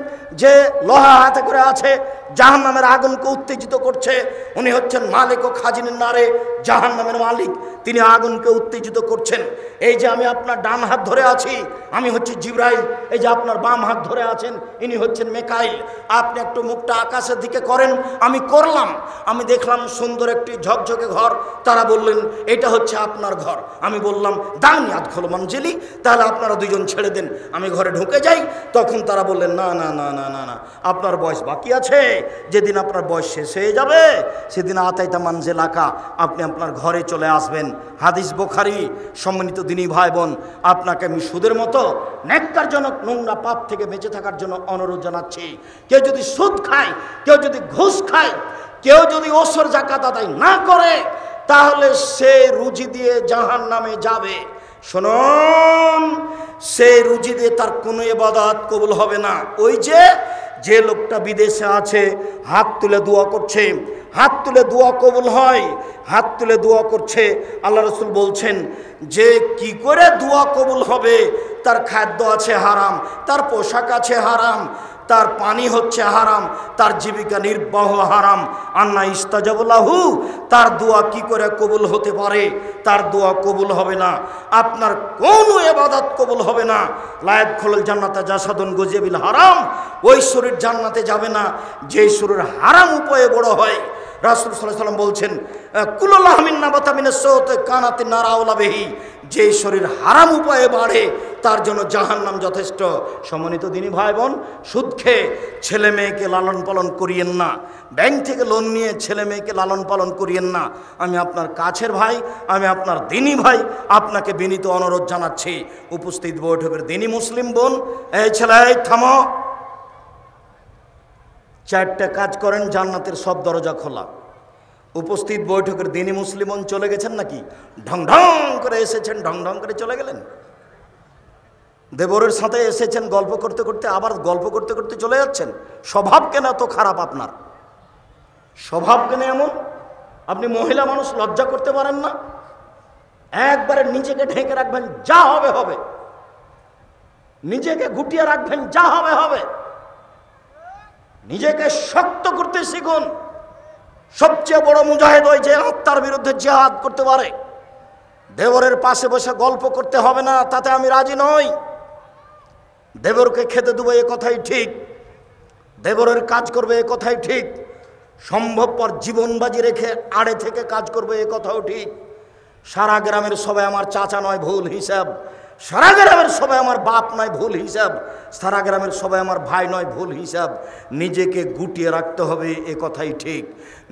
যে লোহা হাতে করে আছে, জাহান্নামের আগুনকে উত্তেজিত করছে, উনি হচ্ছেন মালিক ও খাজিনের নারে জাহান্নামের মালিক, তিনি আগুনকে উত্তেজিত করছেন। এই যে আমি আপনার ডান হাত ধরে আছি, আমি হচ্ছি জিবরাইল। এই যে আপনার বাম হাত ধরে আছেন, ইনি হচ্ছেন মেকাইল। আপনি একটু মুখটা আকাশের দিকে করেন, আমি করলাম। আমি দেখলাম সুন্দর একটি ঝকঝকে ঘর, তারা বললেন এটা হচ্ছে আপনার ঘর। আমি বললাম দানি আদখল মঞ্জিলি, তাহলে আপনারা দুইজন ছেড়ে দেন, আমি ঘরে ঢুকে যাই। তখন তারা বললেন না না না না না না, আপনার বয়স বাকি আছে, যেদিন আপনার বয়স শেষ হয়ে যাবে সেদিন আতাইতা মানজিল আকা, আপনি আপনার ঘরে চলে আসবেন। হাদিস বুখারী। সম্মানিত দিনী ভাই বোন, আপনাকে আমি সুদের মতো নেককারজনক নোংরা পাপ থেকে বেঁচে থাকার জন্য অনুরোধ জানাচ্ছি। কেউ যদি সুদ খায়, কেউ যদি ঘুষ খায়, কেউ যদি ওসর যাকাত আদায় না করে, তাহলে সে রুজি দিয়ে জাহান্নামে যাবে। শুনুন, সে রুজি দিয়ে তার কোনো ইবাদত কবুল হবে না। ওই যে লোকটা বিদেশে আছে, হাত তুলে দোয়া করছে, হাত তুলে দোয়া কবুল হয়, হাত তুলে দোয়া করছে। আল্লাহ রাসূল বলছেন যে কি করে দোয়া কবুল হবে? তার খাদ্য আছে হারাম, তার পোশাক আছে হারাম, তার পানি হচ্ছে হারাম, তার জীবিকা নির্বাহ হারাম। আন্না ইস্তাজাবু লাহু, তার দোয়া কি করে কবুল হতে পারে? তার দোয়া কবুল হবে না, আপনার কোনো ইবাদত কবুল হবে না। লা ইয়াদখুলুল জান্নাতা জাসাদুন গুজিবিল হারাম, ওই শরীর জান্নাতে যাবে না যে শরীর হারাম উপায়ে বড় হয়। রাসূল সাল্লাল্লাহু আলাইহি ওয়াসাল্লাম বলছেন কুল্লু লাহমিন নাবাতা মিনাস সাওতি কানাতিন নার আওলা বিহি, যে শরীর হারাম উপায়ে বাড়ে তার জন্য জাহান্নাম যথেষ্ট। সম্মানিত দিনী ভাই বোন, সুদ খেয়ে ছেলে মেয়েকে লালন পালন করিয়েন না, ব্যাংক থেকে লোন নিয়ে ছেলে মেয়েকে লালন পালন করিয়েন না। আমি আপনার কাছের ভাই, আমি আপনার দিনী ভাই, আপনাকে বিনীত অনুরোধ জানাচ্ছি। উপস্থিত বৈঠকের দিনী মুসলিম বোন, এই ছেলে থামো, 4টে কাজ করেন, জান্নাতের সব দরজা খোলা। উপস্থিত বৈঠকের দিনী মুসলিম বোন চলে গেছেন নাকি? ঢং ঢং করে এসেছেন, ঢং ঢং করে চলে গেলেন। দেবরের সাথে এসেছেন, গল্প করতে করতে আবার গল্প করতে করতে চলে যাচ্ছেন। স্বভাব কেন এত খারাপ আপনার? স্বভাব কেন এমন? আপনি মহিলা মানুষ, লজ্জা করতে পারেন না? একবারে নিজেকে ঢেকে রাখবেন, যা হবে হবে। নিজেকে গুটিয়ে রাখবেন, যা হবে হবে। নিজেকে শক্ত করতে শিখুন। সবচেয়ে বড় মুজাহিদ ওই যে আত্মার বিরুদ্ধে জিহাদ করতে পারে। দেবরের পাশে বসে গল্প করতে হবে না, তাতে আমি রাজি নই। দেবরকে খেতে দেবো এ কথাই ঠিক, দেবরের কাজ করবে এ কথাই ঠিক, সম্ভবপর জীবন বাজি রেখে আড়ে থেকে কাজ করবে এ কথাও ঠিক। সারা গ্রামের সবাই আমার চাচা নয়, ভুল হিসাব। সারা গ্রামের সবাই আমার বাপ নয়, ভুল হিসাব। সারা গ্রামের সবাই আমার ভাই নয়, ভুল হিসাব। নিজেকে গুটিয়ে রাখতে হবে, এ কথাই ঠিক।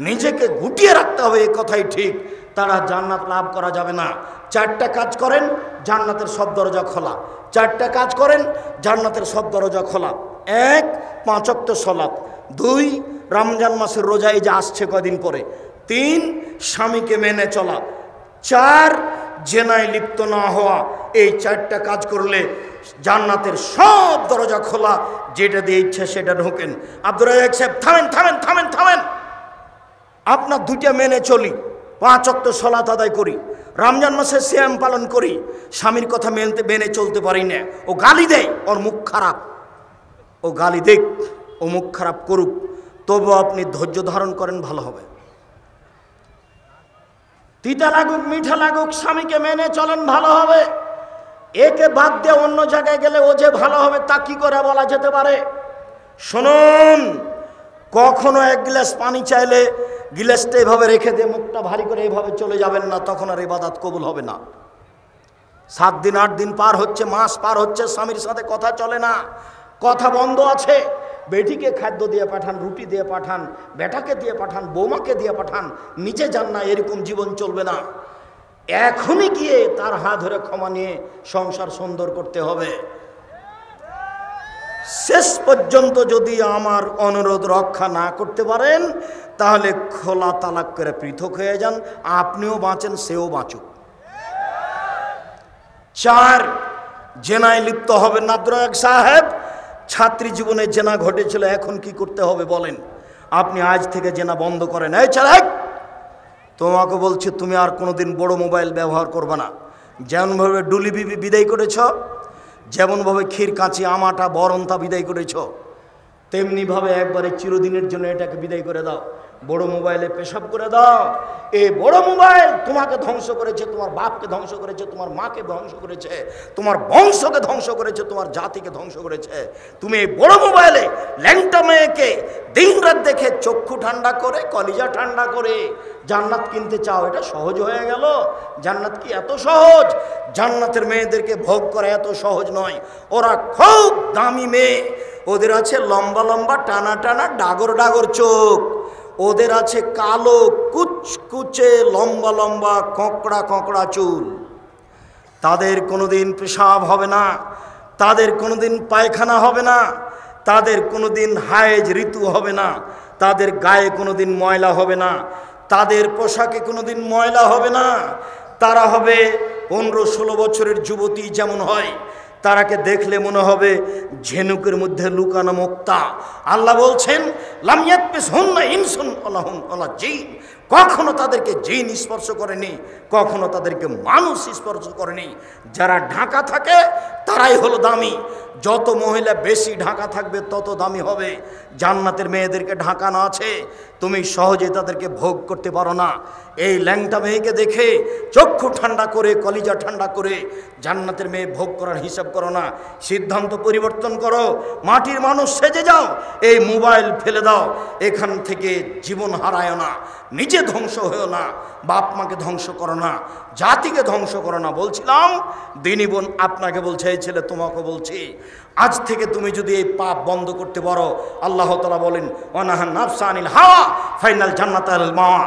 নিজেকে গুটিয়ে রাখতে হবে, এ কথাই ঠিক। তারা জান্নাত লাভ করা যাবে না। 4টা কাজ করেন, জান্নাতের সব দরজা খোলা। 4টা কাজ করেন, জান্নাতের সব দরজা খোলা। 1, 5 ওয়াক্ত সালাত। 2, রমজান মাসের রোজা, এই যে আসছে কদিন পরে। 3, স্বামীকে মেনে চলা। 4, জেনায় লিপ্ত না হওয়া। এই 4টা কাজ করলে জান্নাতের সব দরজা খোলা, যেটা দিয়ে ইচ্ছা সেটা ঢোকেন। আব্দুর রাজ্জাক সাহেব, থামেন থামেন থামেন থামেন। আপনার 2টা মেনে চলি, 5 ওয়াক্ত সালাত আদায় করি, রমজান মাসে সিয়াম পালন করি, স্বামীর কথা মেনে চলতে পারি না। ও গালি দেয়, ওর মুখ খারাপ, ও গালি দেখ, ও মুখ খারাপ করুক, তবু আপনি ধৈর্য ধারণ করেন, ভালো হবে। তিতা লাগুক মিঠা লাগুক, স্বামীকে মেনে চলেন, ভালো হবে। একে বাদ দিয়ে অন্য জায়গায় গেলে ও যে ভালো হবে তা কি করে বলা যেতে পারে? শুনুন, কখনো 1 গ্লাস পানি চাইলে গ্লাসটা এভাবে রেখে দিয়ে মুখটা ভারী করে এভাবে চলে যাবেন না, তখন আর ইবাদত কবুল হবে না। 7 দিন 8 দিন পার হচ্ছে, মাস পার হচ্ছে, স্বামীর সাথে কথা চলে না, কথা বন্ধ আছে। বেটিকে খাদ্য দিয়ে পাঠান, রুটি দিয়ে পাঠান, বেটাকে দিয়ে পাঠান, বৌমাকে দিয়ে পাঠান, নিজে যান না, এরকম জীবন চলবে না। এখনই গিয়ে তার হাত ধরে ক্ষমা নিয়ে সংসার সুন্দর করতে হবে। শেষ পর্যন্ত যদি আমার অনুরোধ রক্ষা না করতে পারেন, তাহলে খোলা তালাক করে পৃথক হয়ে যান, আপনিও বাঁচেন, সেও বাঁচুক। 4, জেনায় লিপ্ত হবেন না। আব্দুর রাজ্জাক সাহেব, ছাত্রী জীবনে জেনা ঘটেছিল, এখন কি করতে হবে বলেন? আপনি আজ থেকে জেনা বন্ধ করেন। এই ছেলে, তোমাকে বলছি, তুমি আর কোনোদিন বড় মোবাইল ব্যবহার করবে না। যেমনভাবে ডুলি বিবি বিদায় করেছ, যেমনভাবে ক্ষীর কাঁচি আমাটা বরন্তা বিদায় করেছ, তেমনিভাবে একবারে চিরদিনের জন্য এটাকে বিদায় করে দাও। বড় মোবাইলে পেশাব করে দাও। এই বড় মোবাইল তোমাকে ধ্বংস করেছে, তোমার বাপকে ধ্বংস করেছে, তোমার মাকে ধ্বংস করেছে, তোমার বংশকে ধ্বংস করেছে, তোমার জাতিকে ধ্বংস করেছে। তুমি এই বড় মোবাইলে ল্যাংটা মেয়েকে দিন রাত দেখে চক্ষু ঠান্ডা করে, কলিজা ঠান্ডা করে জান্নাত কিনতে চাও, এটা সহজ হয়ে গেল? জান্নাত কি এত সহজ? জান্নাতের মেয়েদেরকে ভোগ করা এত সহজ নয়। ওরা খুব দামি মেয়ে, ওদের আছে লম্বা লম্বা টানা টানা ডাগর ডাগর চোখ, ওদের আছে কালো কুচকুচে লম্বা লম্বা কোঁকড়া কোঁকড়া চুল। তাদের কোনোদিন পেশাব হবে না, তাদের কোনোদিন পায়খানা হবে না, তাদের কোনোদিন হায়েজ ঋতু হবে না, তাদের গায়ে কোনোদিন ময়লা হবে না, তাদের পোশাকে কোনোদিন ময়লা হবে না। তারা হবে 15-16 বছরের যুবতী যেমন হয়, তারাকে দেখলে মনে হবে ঝিনুকের মধ্যে লুকানো মুক্তা। আল্লাহ বলছেন, লাম ইয়াতমিসহুন্না ইনসুন ওয়ালা জিন, কখনো তাদেরকে জিন স্পর্শ করেনি, কখনো তাদেরকে মানুষ স্পর্শ করেনি। যারা ঢাকা থাকে তারাই হলো দামি। যত মহিলা বেশি ঢাকা থাকবে তত দামি হবে। জান্নাতের মেয়েদেরকে ঢাকানো আছে, তুমি সহজে তাদেরকে ভোগ করতে পারো না। এই ল্যাংটা মেয়েকে দেখে চক্ষু ঠান্ডা করে, কলিজা ঠান্ডা করে জান্নাতের মেয়ে ভোগ করার হিসাব করো না। সিদ্ধান্ত পরিবর্তন করো, মাটির মানুষ সেজে যাও, এই মোবাইল ফেলে দাও, এখান থেকে জীবন হারায় না, নিজে ধ্বংস হয়েও না, বাপ মাকে ধ্বংস করো না, জাতিকে ধ্বংস করো না। বলছিলাম, দিনী বোন আপনাকে বলছে, এই ছেলে তোমাকে বলছি, আজ থেকে তুমি যদি এই পাপ বন্ধ করতে পারো, আল্লাহ তাআলা বলেন, ওয়ানাহান নাফসা আনিল হাওয়া ফাইনাল জান্নাতাল মাওয়া।